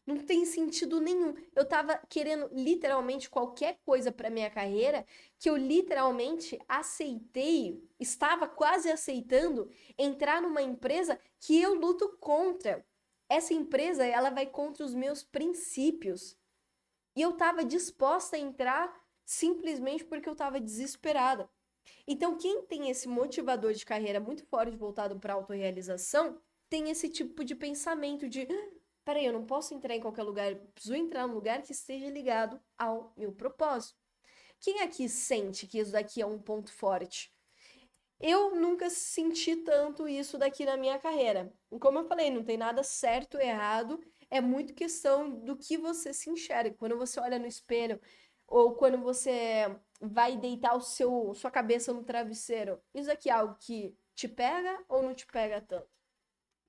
Não tem sentido nenhum. Eu tava querendo literalmente qualquer coisa para minha carreira que eu literalmente aceitei, estava quase aceitando entrar numa empresa que eu luto contra. Essa empresa, ela vai contra os meus princípios. E eu tava disposta a entrar simplesmente porque eu tava desesperada. Então, quem tem esse motivador de carreira muito forte voltado para autorrealização, tem esse tipo de pensamento de peraí, eu não posso entrar em qualquer lugar, eu preciso entrar num lugar que esteja ligado ao meu propósito. Quem aqui sente que isso daqui é um ponto forte? Eu nunca senti tanto isso daqui na minha carreira. E como eu falei, não tem nada certo ou errado, é muito questão do que você se enxerga. Quando você olha no espelho, ou quando você vai deitar sua cabeça no travesseiro, isso aqui é algo que te pega ou não te pega tanto?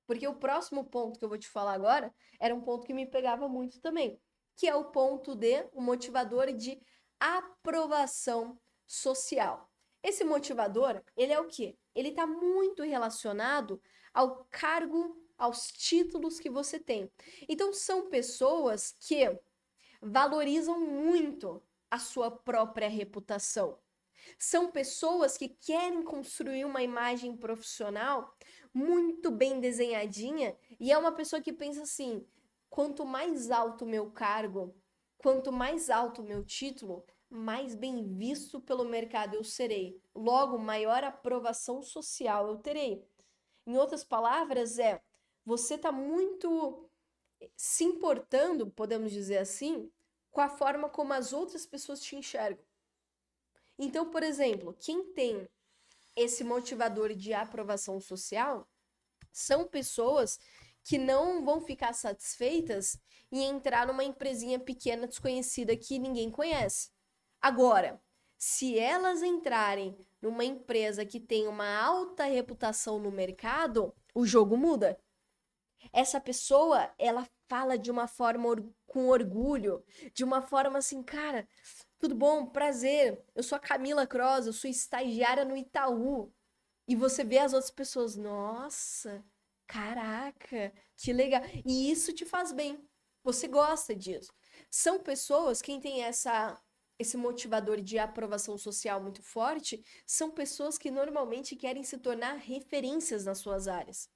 Porque o próximo ponto que eu vou te falar agora era um ponto que me pegava muito também, que é o ponto de o motivador de aprovação social. Esse motivador, ele é o quê? Ele está muito relacionado ao cargo, aos títulos que você tem. Então, são pessoas que valorizam muito a sua própria reputação. São pessoas que querem construir uma imagem profissional muito bem desenhadinha e é uma pessoa que pensa assim: quanto mais alto o meu cargo, quanto mais alto o meu título, mais bem visto pelo mercado eu serei. Logo, maior aprovação social eu terei. Em outras palavras, você está muito se importando, podemos dizer assim, com a forma como as outras pessoas te enxergam. Então, por exemplo, quem tem esse motivador de aprovação social são pessoas que não vão ficar satisfeitas em entrar numa empresinha pequena desconhecida que ninguém conhece. Agora, se elas entrarem numa empresa que tem uma alta reputação no mercado, o jogo muda. Essa pessoa, ela fala de uma forma com orgulho, de uma forma assim, cara, tudo bom? Prazer. Eu sou a Camila Cross, eu sou estagiária no Itaú. E você vê as outras pessoas, nossa, caraca, que legal. E isso te faz bem. Você gosta disso. São pessoas, quem tem esse motivador de aprovação social muito forte, são pessoas que normalmente querem se tornar referências nas suas áreas.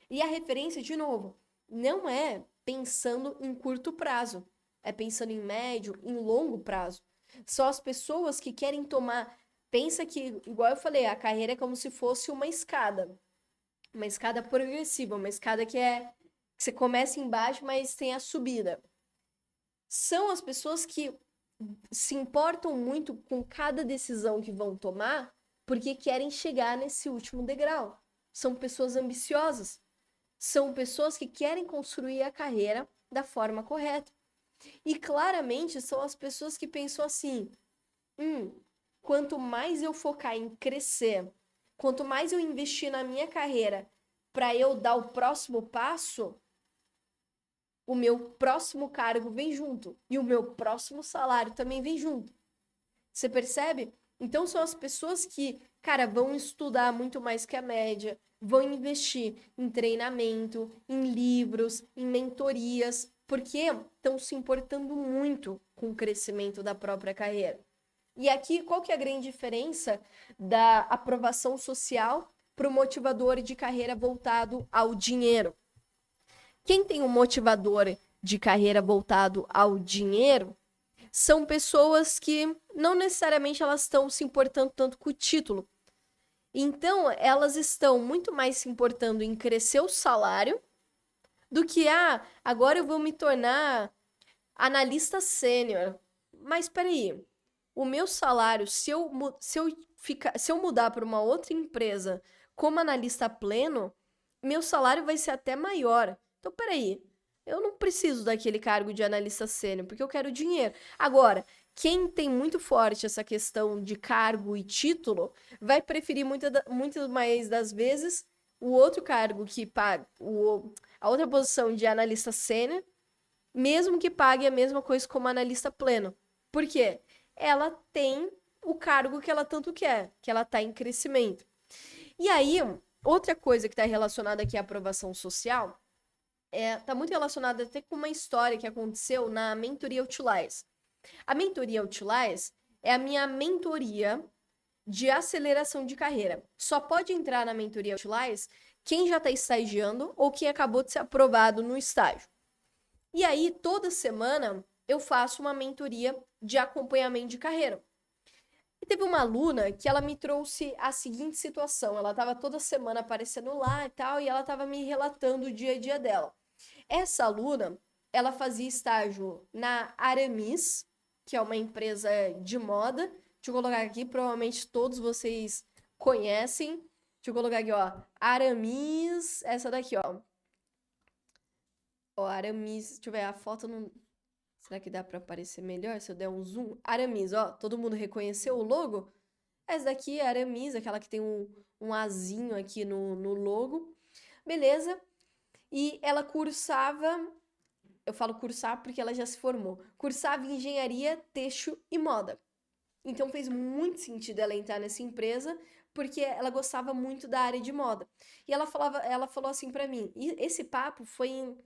E a referência, de novo, não é pensando em curto prazo, é pensando em médio, em longo prazo. São as pessoas que querem tomar. Pensa que, igual eu falei, a carreira é como se fosse uma escada progressiva, uma escada que você começa embaixo, mas tem a subida. São as pessoas que se importam muito com cada decisão que vão tomar, porque querem chegar nesse último degrau. São pessoas ambiciosas. São pessoas que querem construir a carreira da forma correta. E claramente são as pessoas que pensam assim: quanto mais eu focar em crescer, quanto mais eu investir na minha carreira para eu dar o próximo passo, o meu próximo cargo vem junto e o meu próximo salário também vem junto. Você percebe? Então são as pessoas que, cara, vão estudar muito mais que a média, vão investir em treinamento, em livros, em mentorias, porque estão se importando muito com o crescimento da própria carreira. E aqui, qual que é a grande diferença da aprovação social para o motivador de carreira voltado ao dinheiro? Quem tem um motivador de carreira voltado ao dinheiro são pessoas que não necessariamente elas estão se importando tanto com o título. Então, elas estão muito mais se importando em crescer o salário do que, agora eu vou me tornar Analista sênior. Mas peraí, o meu salário, se eu mudar para uma outra empresa como analista pleno, meu salário vai ser até maior. Então, peraí, eu não preciso daquele cargo de analista sênior, porque eu quero dinheiro. Agora, quem tem muito forte essa questão de cargo e título, vai preferir muito mais das vezes o outro cargo que paga, a outra posição de analista sênior, mesmo que pague a mesma coisa como analista pleno. Por quê? Ela tem o cargo que ela tanto quer, que ela está em crescimento. E aí, outra coisa que está relacionada aqui à aprovação social, tá muito relacionada até com uma história que aconteceu na mentoria Outliers. A mentoria Outliers é a minha mentoria de aceleração de carreira. Só pode entrar na mentoria Outliers quem já está estagiando ou quem acabou de ser aprovado no estágio. E aí, toda semana, eu faço uma mentoria de acompanhamento de carreira. E teve uma aluna que ela me trouxe a seguinte situação. Ela estava toda semana aparecendo lá e tal, e ela estava me relatando o dia a dia dela. Essa aluna, ela fazia estágio na Aramis, que é uma empresa de moda. Deixa eu colocar aqui, provavelmente todos vocês conhecem. Deixa eu colocar aqui, ó. Aramis, essa daqui, ó. Ó, Aramis, deixa eu ver, a foto não... Será que dá pra aparecer melhor se eu der um zoom? Aramis, ó, todo mundo reconheceu o logo? Essa daqui é a Aramis, aquela que tem um azinho aqui no logo. Beleza. E ela cursava, eu falo cursar porque ela já se formou, cursava engenharia, têxtil e moda. Então fez muito sentido ela entrar nessa empresa, porque ela gostava muito da área de moda. E ela falou assim pra mim, e esse papo foi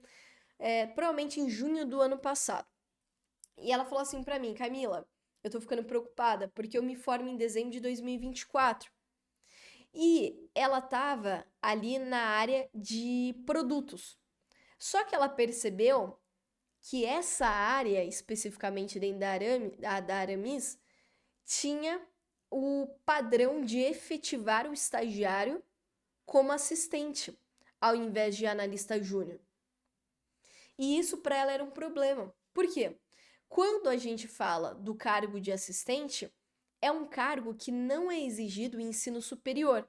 provavelmente em junho do ano passado. E ela falou assim pra mim, Camila, eu tô ficando preocupada porque eu me formo em dezembro de 2024. E ela tava ali na área de produtos. Só que ela percebeu que essa área, especificamente dentro da Aramis, tinha o padrão de efetivar o estagiário como assistente, ao invés de analista júnior. E isso para ela era um problema. Por quê? Quando a gente fala do cargo de assistente, é um cargo que não é exigido em ensino superior.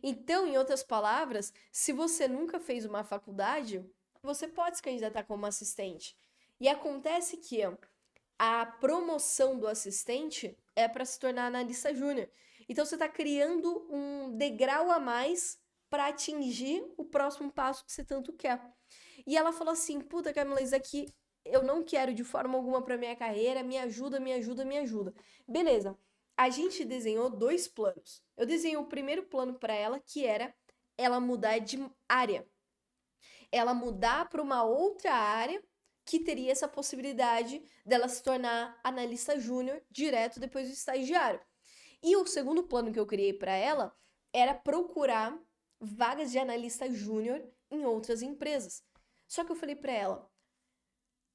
Então, em outras palavras, se você nunca fez uma faculdade, você pode se candidatar como assistente. E acontece que a promoção do assistente é para se tornar analista júnior. Então, você está criando um degrau a mais para atingir o próximo passo que você tanto quer. E ela falou assim: puta, Camila, isso aqui eu não quero de forma alguma para minha carreira, me ajuda, me ajuda, me ajuda. Beleza. A gente desenhou 2 planos. Eu desenhei o primeiro plano para ela, que era ela mudar de área. Ela mudar para uma outra área que teria essa possibilidade dela se tornar analista júnior direto depois do estagiário. E o segundo plano que eu criei para ela era procurar vagas de analista júnior em outras empresas. Só que eu falei para ela,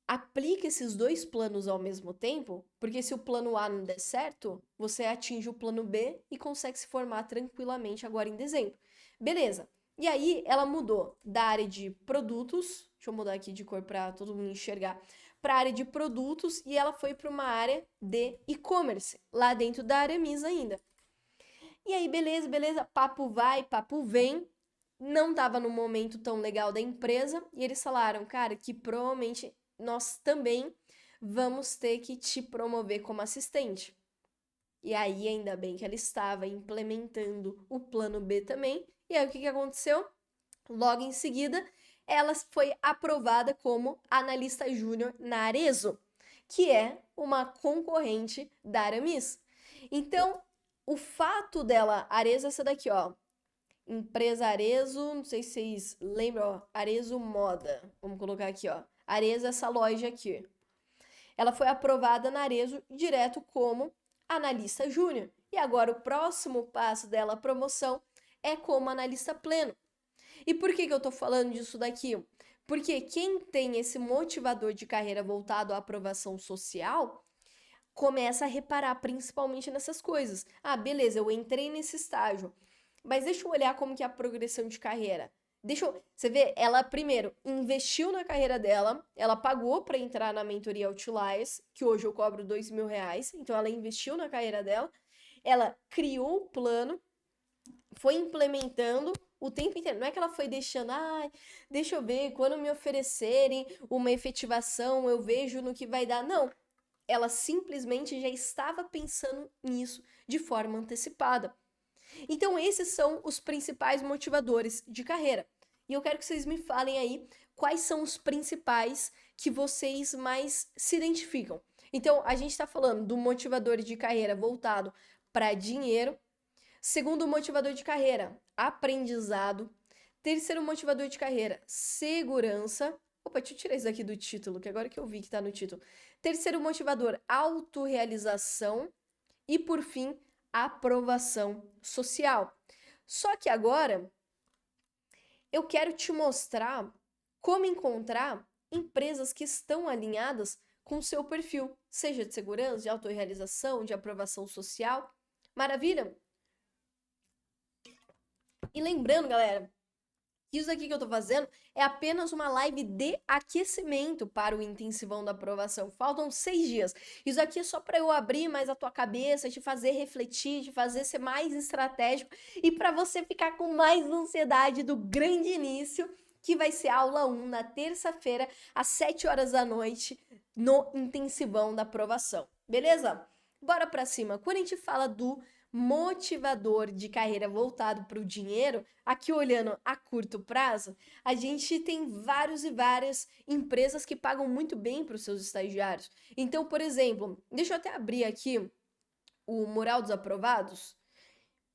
aplica esses 2 planos ao mesmo tempo, porque se o plano A não der certo, você atinge o plano B e consegue se formar tranquilamente agora em dezembro. Beleza. E aí ela mudou da área de produtos, deixa eu mudar aqui de cor para todo mundo enxergar, para a área de produtos e ela foi para uma área de e-commerce, lá dentro da Aramis ainda. E aí, beleza, beleza, papo vai, papo vem. Não estava no momento tão legal da empresa e eles falaram, cara, que provavelmente nós também vamos ter que te promover como assistente. E aí, ainda bem que ela estava implementando o plano B também. E aí, o que aconteceu? Logo em seguida, ela foi aprovada como analista júnior na Arezzo, que é uma concorrente da Aramis. Então, o fato dela, Arezzo é essa daqui, ó. Empresa Arezzo, não sei se vocês lembram, ó, Arezzo Moda. Vamos colocar aqui, ó. Arezzo, essa loja aqui. Ela foi aprovada na Arezzo direto como analista júnior. E agora o próximo passo dela, a promoção, é como analista pleno. E por que eu tô falando disso daqui? Porque quem tem esse motivador de carreira voltado à aprovação social começa a reparar principalmente nessas coisas. Ah, beleza, eu entrei nesse estágio, mas deixa eu olhar como que é a progressão de carreira. Você vê, ela primeiro investiu na carreira dela, ela pagou para entrar na mentoria Outliers, que hoje eu cobro R$ 2.000, então ela investiu na carreira dela, ela criou o plano, foi implementando o tempo inteiro. Não é que ela foi deixando, deixa eu ver, quando me oferecerem uma efetivação, eu vejo no que vai dar. Não, ela simplesmente já estava pensando nisso de forma antecipada. Então, esses são os principais motivadores de carreira. E eu quero que vocês me falem aí quais são os principais que vocês mais se identificam. Então, a gente está falando do motivador de carreira voltado para dinheiro. Segundo motivador de carreira, aprendizado. Terceiro motivador de carreira, segurança. Opa, deixa eu tirar isso daqui do título, que agora que eu vi que tá no título. Terceiro motivador, autorrealização. E por fim, aprovação social. Só que agora eu quero te mostrar como encontrar empresas que estão alinhadas com o seu perfil, seja de segurança, de autorrealização, de aprovação social. Maravilha? E lembrando, galera, isso aqui que eu tô fazendo é apenas uma live de aquecimento para o intensivão da aprovação. Faltam 6 dias. Isso aqui é só para eu abrir mais a tua cabeça, te fazer refletir, te fazer ser mais estratégico e para você ficar com mais ansiedade do grande início, que vai ser a aula 1 na terça-feira, às 7 horas da noite, no intensivão da aprovação. Beleza? Bora para cima. Quando a gente fala do motivador de carreira voltado para o dinheiro, aqui olhando a curto prazo, a gente tem vários e várias empresas que pagam muito bem para os seus estagiários. Então, por exemplo, deixa eu até abrir aqui o Mural dos Aprovados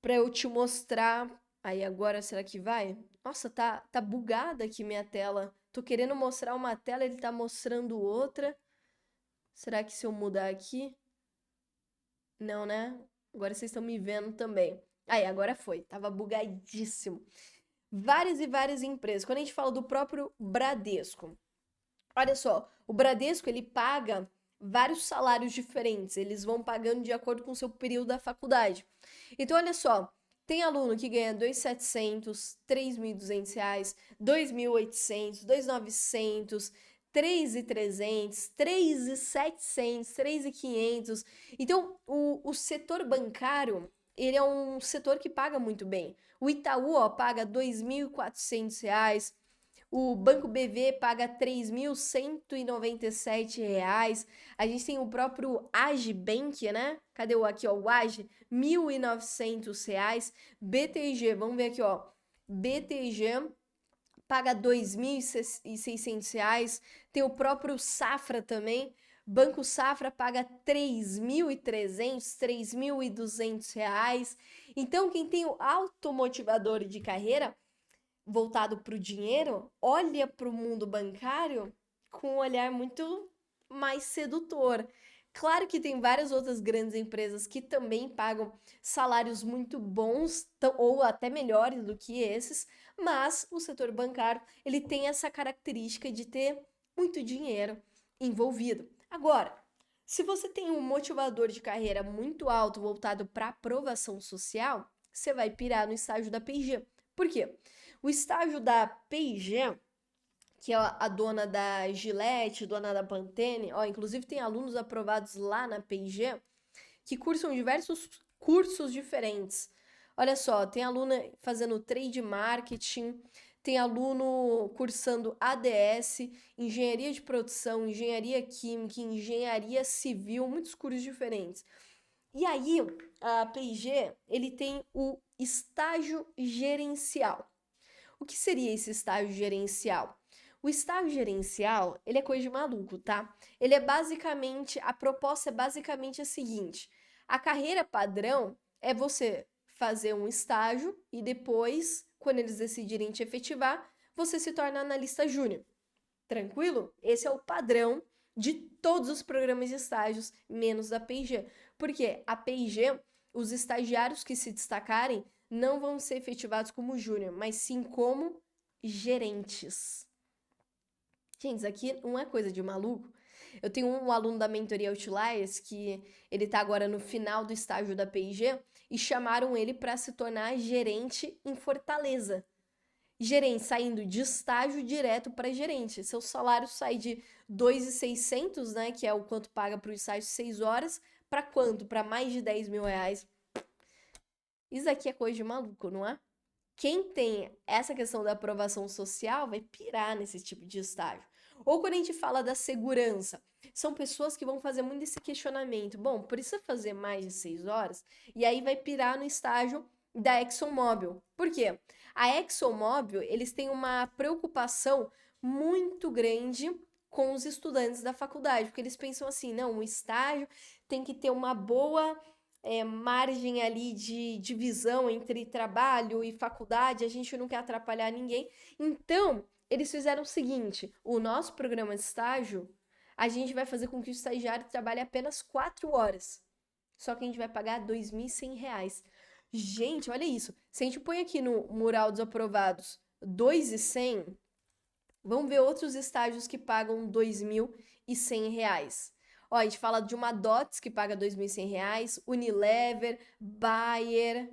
para eu te mostrar. Aí agora, será que vai? Nossa, tá bugada aqui minha tela. Tô querendo mostrar uma tela, ele tá mostrando outra. Será que se eu mudar aqui? Não, né? Agora vocês estão me vendo também. Aí, agora foi. Tava bugadíssimo. Várias e várias empresas. Quando a gente fala do próprio Bradesco, olha só, o Bradesco ele paga vários salários diferentes. Eles vão pagando de acordo com o seu período da faculdade. Então, olha só, tem aluno que ganha 2.700, 3.200 reais, 2.800, 2.900, 3.300, 3.700, 3.500. Então, o setor bancário, ele é um setor que paga muito bem. O Itaú, ó, paga R$ 2.400, o Banco BV paga R$ 3.197. A gente tem o próprio Agibank, né? Cadê o aqui, ó? O Agi, R$ 1.900. BTG, vamos ver aqui, ó. BTG paga R$ 2.600. Tem o próprio Safra também. Banco Safra paga R$ 3.300, R$ 3.200. Então, quem tem o automotivador de carreira voltado para o dinheiro, olha para o mundo bancário com um olhar muito mais sedutor. Claro que tem várias outras grandes empresas que também pagam salários muito bons, ou até melhores do que esses, mas o setor bancário, ele tem essa característica de ter muito dinheiro envolvido. Agora, se você tem um motivador de carreira muito alto voltado para aprovação social, você vai pirar no estágio da P&G. Por quê? O estágio da P&G, que é a dona da Gillette, dona da Pantene, ó, inclusive tem alunos aprovados lá na P&G que cursam diversos cursos diferentes. Olha só, tem aluno fazendo trade marketing, tem aluno cursando ADS, engenharia de produção, engenharia química, engenharia civil, muitos cursos diferentes. E aí, a P&G, ele tem o estágio gerencial. O que seria esse estágio gerencial? O estágio gerencial, ele é coisa de maluco, tá? Ele é basicamente, a proposta é basicamente a seguinte: a carreira padrão é você fazer um estágio e depois, quando eles decidirem te efetivar, você se torna analista júnior. Tranquilo? Esse é o padrão de todos os programas de estágios, menos da P&G. Porque a P&G, os estagiários que se destacarem não vão ser efetivados como júnior, mas sim como gerentes. Gente, isso aqui não é coisa de maluco. Eu tenho um aluno da mentoria Outliers que ele tá agora no final do estágio da P&G e chamaram ele para se tornar gerente em Fortaleza. gerente saindo de estágio direto para gerente. Seu salário sai de 2.600, né, que é o quanto paga para o estágio de 6 horas, para quanto? Para mais de 10 mil reais. Isso aqui é coisa de maluco, não é? Quem tem essa questão da aprovação social vai pirar nesse tipo de estágio. Ou quando a gente fala da segurança, são pessoas que vão fazer muito esse questionamento. Bom, precisa fazer mais de 6 horas? E aí vai pirar no estágio da ExxonMobil. Por quê? A ExxonMobil, eles têm uma preocupação muito grande com os estudantes da faculdade, porque eles pensam assim, não, o estágio tem que ter uma boa margem ali de divisão entre trabalho e faculdade, a gente não quer atrapalhar ninguém. Então, eles fizeram o seguinte: o nosso programa de estágio, a gente vai fazer com que o estagiário trabalhe apenas 4 horas. Só que a gente vai pagar R$ 2.100. Gente, olha isso. Se a gente põe aqui no mural dos aprovados 2.100, vamos ver outros estágios que pagam R$ 2.100. Ó, a gente fala de uma DOTS que paga R$ 2.100, Unilever, Bayer,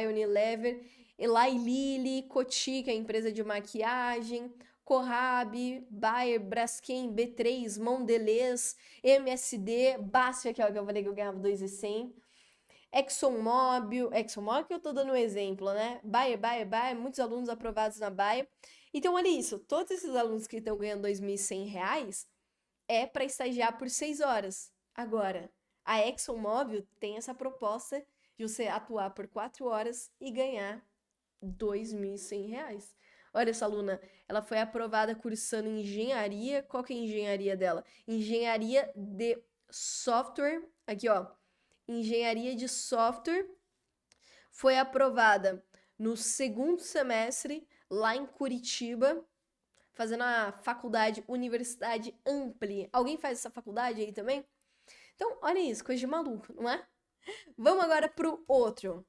Unilever, Eli Lilly, Coty, que é a empresa de maquiagem, Corrab, Bayer, Braskem, B3, Mondelez, MSD, Basf, que é o que eu falei que eu ganhava 2.100, ExxonMobil que eu tô dando um exemplo, né? Bayer, muitos alunos aprovados na Bayer. Então, olha isso, todos esses alunos que estão ganhando R$ 2.100 é para estagiar por 6 horas. Agora, a ExxonMobil tem essa proposta de você atuar por 4 horas e ganhar R$ 2.100. Olha, essa aluna, ela foi aprovada cursando engenharia. Qual que é a engenharia dela? Engenharia de software. Aqui, ó. Engenharia de software. Foi aprovada no segundo semestre, lá em Curitiba, fazendo a faculdade Universidade Ampli. Alguém faz essa faculdade aí também? Então, olha isso, coisa de maluco, não é? Vamos agora pro outro.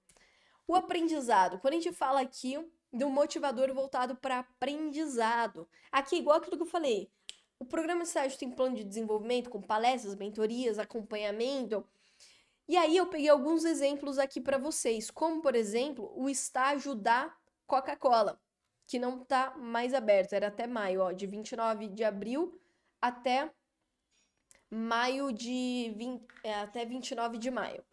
O aprendizado. Quando a gente fala aqui do motivador voltado para aprendizado, aqui, igual aquilo que eu falei, o programa de estágio tem plano de desenvolvimento com palestras, mentorias, acompanhamento. E aí eu peguei alguns exemplos aqui para vocês, como por exemplo, o estágio da Coca-Cola, que não está mais aberto, era até maio, ó, de 29 de abril até maio até 29 de maio.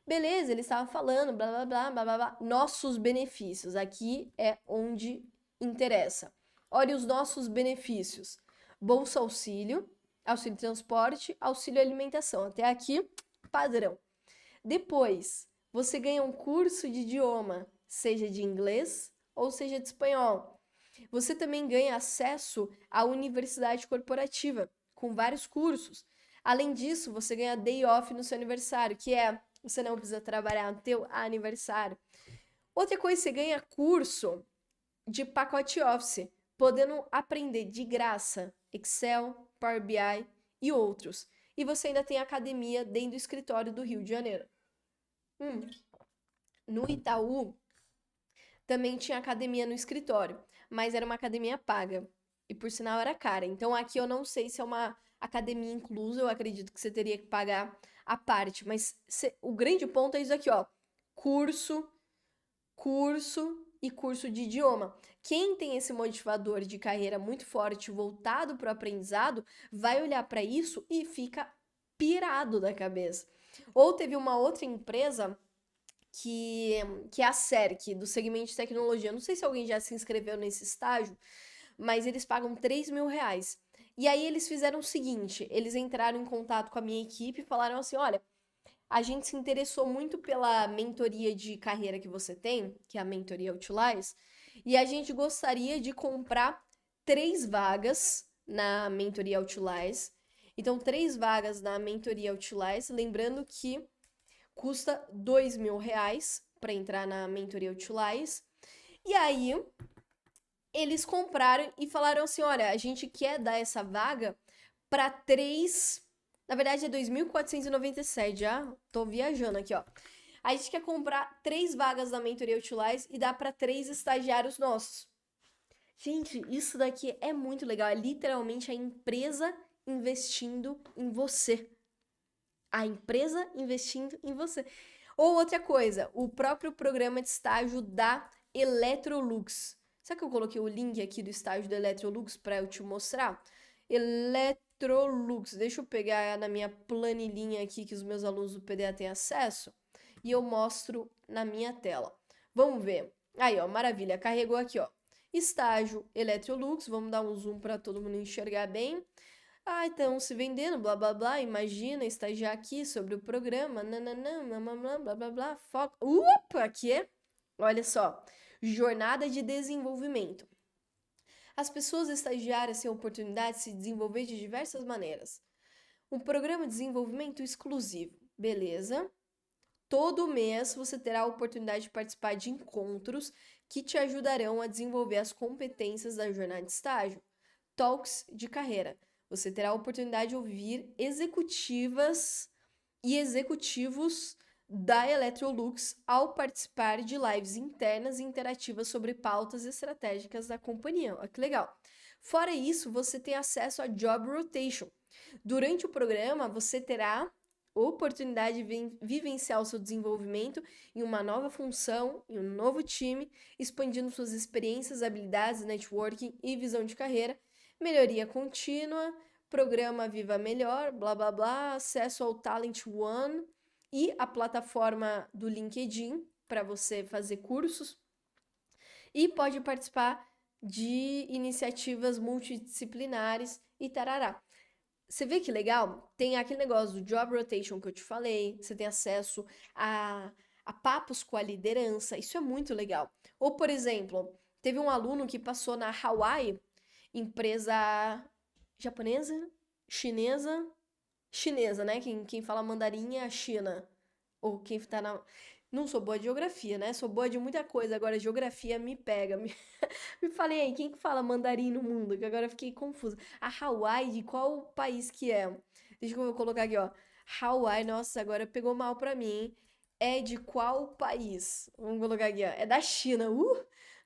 Beleza, ele estava falando, blá, blá, blá, blá, blá, blá. Nossos benefícios, aqui é onde interessa. Olha os nossos benefícios. Bolsa auxílio, auxílio transporte, auxílio alimentação. Até aqui, padrão. Depois, você ganha um curso de idioma, seja de inglês ou seja de espanhol. Você também ganha acesso à universidade corporativa, com vários cursos. Além disso, você ganha day off no seu aniversário, que é você não precisa trabalhar no teu aniversário. Outra coisa, você ganha curso de pacote Office, podendo aprender de graça Excel, Power BI e outros. E você ainda tem academia dentro do escritório do Rio de Janeiro. No Itaú, também tinha academia no escritório, mas era uma academia paga. E por sinal era cara. Então aqui eu não sei se é uma academia inclusa, eu acredito que você teria que pagar a parte. Mas o grande ponto é isso aqui, ó. Curso e curso de idioma. Quem tem esse motivador de carreira muito forte, voltado para o aprendizado, vai olhar para isso e fica pirado da cabeça. Ou teve uma outra empresa que é a CERC, do segmento de tecnologia. Não sei se alguém já se inscreveu nesse estágio, mas eles pagam R$ 3.000. E aí eles fizeram o seguinte, eles entraram em contato com a minha equipe e falaram assim, olha, a gente se interessou muito pela mentoria de carreira que você tem, que é a mentoria Outliers, e a gente gostaria de comprar 3 vagas na mentoria Outliers. Então, 3 vagas na mentoria Outliers, lembrando que custa R$ 2.000 para entrar na mentoria Outliers. E aí, eles compraram e falaram assim, olha, a gente quer dar essa vaga para 3... Na verdade, é 2.497, já tô viajando aqui, ó. A gente quer comprar 3 vagas da mentoria Outliers e dá para 3 estagiários nossos. Gente, isso daqui é muito legal. É literalmente a empresa investindo em você. A empresa investindo em você. Ou outra coisa, o próprio programa de estágio da Electrolux. Será que eu coloquei o link aqui do estágio do Electrolux para eu te mostrar? Electrolux, deixa eu pegar na minha planilhinha aqui que os meus alunos do PDA têm acesso e eu mostro na minha tela. Vamos ver. Aí, ó, maravilha, carregou aqui, ó. Estágio Electrolux, vamos dar um zoom para todo mundo enxergar bem. Ah, então se vendendo, blá blá blá, imagina estagiar aqui sobre o programa, nananã, blá blá blá blá, foco. Opa, aqui é, olha só, jornada de desenvolvimento. As pessoas estagiárias têm a oportunidade de se desenvolver de diversas maneiras. Um programa de desenvolvimento exclusivo, beleza? Todo mês você terá a oportunidade de participar de encontros que te ajudarão a desenvolver as competências da jornada de estágio. Talks de carreira. Você terá a oportunidade de ouvir executivas e executivos da Electrolux ao participar de lives internas e interativas sobre pautas estratégicas da companhia. Olha que legal. Fora isso, você tem acesso a Job Rotation. Durante o programa, você terá oportunidade de vivenciar o seu desenvolvimento em uma nova função, em um novo time, expandindo suas experiências, habilidades, networking e visão de carreira, melhoria contínua, programa Viva Melhor, blá blá blá, acesso ao Talent One e a plataforma do LinkedIn para você fazer cursos e pode participar de iniciativas multidisciplinares e tarará. Você vê que legal? Tem aquele negócio do job rotation que eu te falei, você tem acesso a papos com a liderança, isso é muito legal. Ou, por exemplo, teve um aluno que passou na Hawaii, empresa japonesa, chinesa, né? Quem fala mandarim é a China. Ou quem tá na... Não sou boa de geografia, né? Sou boa de muita coisa, agora geografia me pega. Me falei aí, quem que fala mandarim no mundo? Que agora eu fiquei confusa. A Hawaii, de qual país que é? Deixa eu colocar aqui, ó. Hawaii, nossa, agora pegou mal pra mim, hein? É de qual país? Vamos colocar aqui, ó. É da China.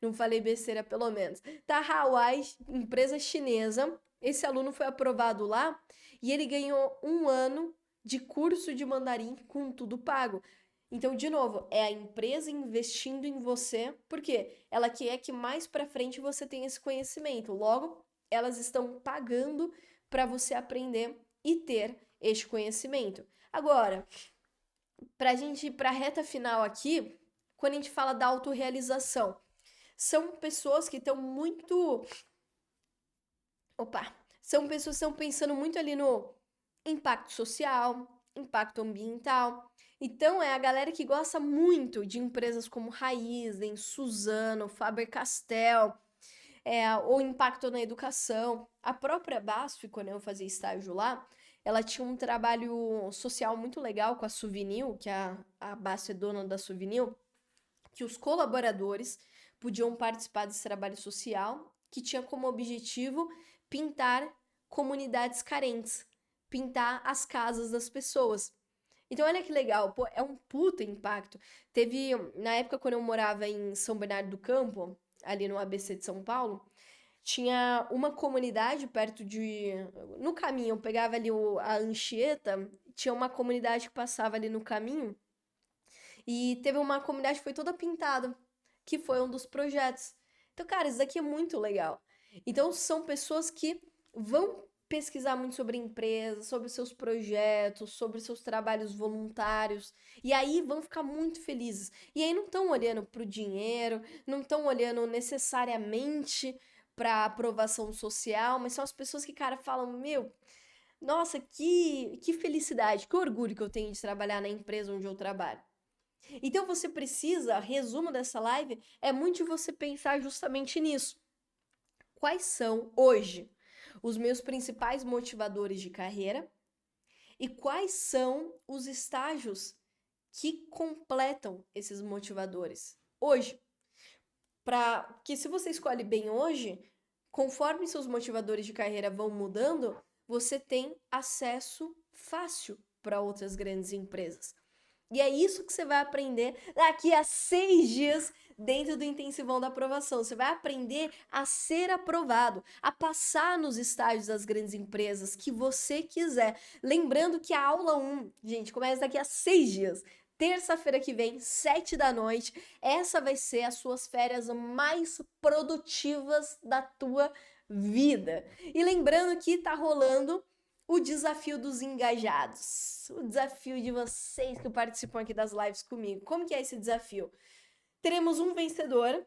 Não falei besteira, pelo menos. Tá, Hawaii, empresa chinesa. Esse aluno foi aprovado lá e ele ganhou 1 ano de curso de mandarim com tudo pago. Então, de novo, é a empresa investindo em você, porque ela quer que mais para frente você tenha esse conhecimento. Logo, elas estão pagando para você aprender e ter este conhecimento. Agora, para a gente ir para a reta final aqui, quando a gente fala da autorrealização, são pessoas que estão muito. São pessoas que estão pensando muito ali no impacto social, impacto ambiental. Então, é a galera que gosta muito de empresas como Raizen, Suzano, Faber-Castell, ou impacto na educação. A própria BASF, quando eu fazia estágio lá, ela tinha um trabalho social muito legal com a Suvinil, que a BASF é dona da Suvinil, que os colaboradores podiam participar desse trabalho social, que tinha como objetivo pintar comunidades carentes, pintar as casas das pessoas. Então, olha que legal, pô, é um puta impacto. Teve, na época, quando eu morava em São Bernardo do Campo, ali no ABC de São Paulo, tinha uma comunidade perto de... No caminho, eu pegava ali a Anchieta, tinha uma comunidade que passava ali no caminho, e teve uma comunidade que foi toda pintada, que foi um dos projetos. Então, cara, isso daqui é muito legal. Então, são pessoas que vão pesquisar muito sobre a empresa, sobre os seus projetos, sobre os seus trabalhos voluntários, e aí vão ficar muito felizes. E aí não estão olhando para o dinheiro, não estão olhando necessariamente para aprovação social, mas são as pessoas que, cara, falam, meu, nossa, que felicidade, que orgulho que eu tenho de trabalhar na empresa onde eu trabalho. Então você precisa, resumo dessa live, é muito de você pensar justamente nisso. Quais são, hoje, os meus principais motivadores de carreira e quais são os estágios que completam esses motivadores hoje? Que se você escolhe bem hoje, conforme seus motivadores de carreira vão mudando, você tem acesso fácil para outras grandes empresas. E é isso que você vai aprender daqui a 6 dias dentro do intensivão da aprovação. Você vai aprender a ser aprovado, a passar nos estágios das grandes empresas que você quiser. Lembrando que a aula 1, gente, começa daqui a 6 dias. terça-feira que vem, 7 da noite. Essa vai ser as suas férias mais produtivas da tua vida. E lembrando que tá rolando o desafio dos engajados. O desafio de vocês que participam aqui das lives comigo. Como que é esse desafio? Teremos um vencedor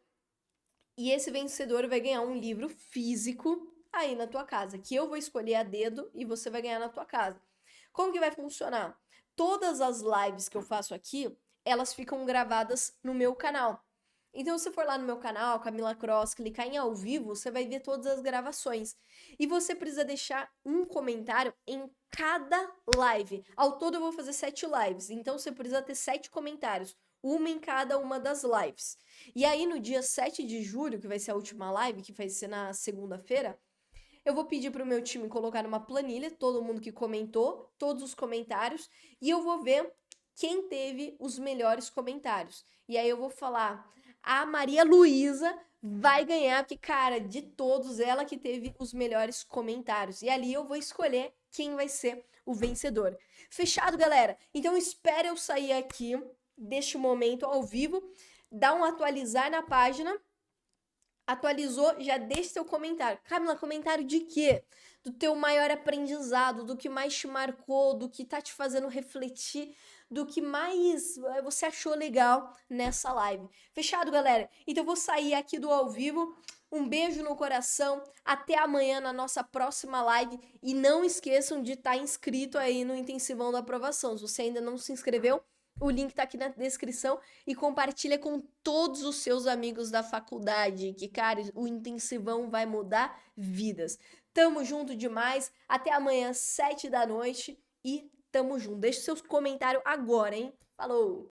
e esse vencedor vai ganhar um livro físico aí na tua casa, que eu vou escolher a dedo e você vai ganhar na tua casa. Como que vai funcionar? Todas as lives que eu faço aqui, elas ficam gravadas no meu canal. Então, se você for lá no meu canal, Camila Cross, clicar em ao vivo, você vai ver todas as gravações. E você precisa deixar um comentário em cada live. Ao todo, eu vou fazer 7 lives. Então, você precisa ter 7 comentários. Uma em cada uma das lives. E aí, no dia 7 de julho, que vai ser a última live, que vai ser na segunda-feira, eu vou pedir para o meu time colocar numa planilha todo mundo que comentou, todos os comentários, e eu vou ver quem teve os melhores comentários. E aí eu vou falar, a Maria Luísa vai ganhar, porque, cara, de todos, ela que teve os melhores comentários. E ali eu vou escolher quem vai ser o vencedor. Fechado, galera? Então espere eu sair aqui deste momento ao vivo, dá um atualizar na página. Atualizou, já deixa seu comentário. Camila, comentário de quê? Do teu maior aprendizado, do que mais te marcou, do que tá te fazendo refletir, do que mais você achou legal nessa live. Fechado, galera? Então eu vou sair aqui do ao vivo. Um beijo no coração. Até amanhã na nossa próxima live. E não esqueçam de estar inscrito aí no Intensivão da Aprovação. Se você ainda não se inscreveu, o link tá aqui na descrição e compartilha com todos os seus amigos da faculdade, que, cara, o intensivão vai mudar vidas. Tamo junto demais. Até amanhã, 7 da noite e tamo junto. Deixa seus comentários agora, hein? Falou!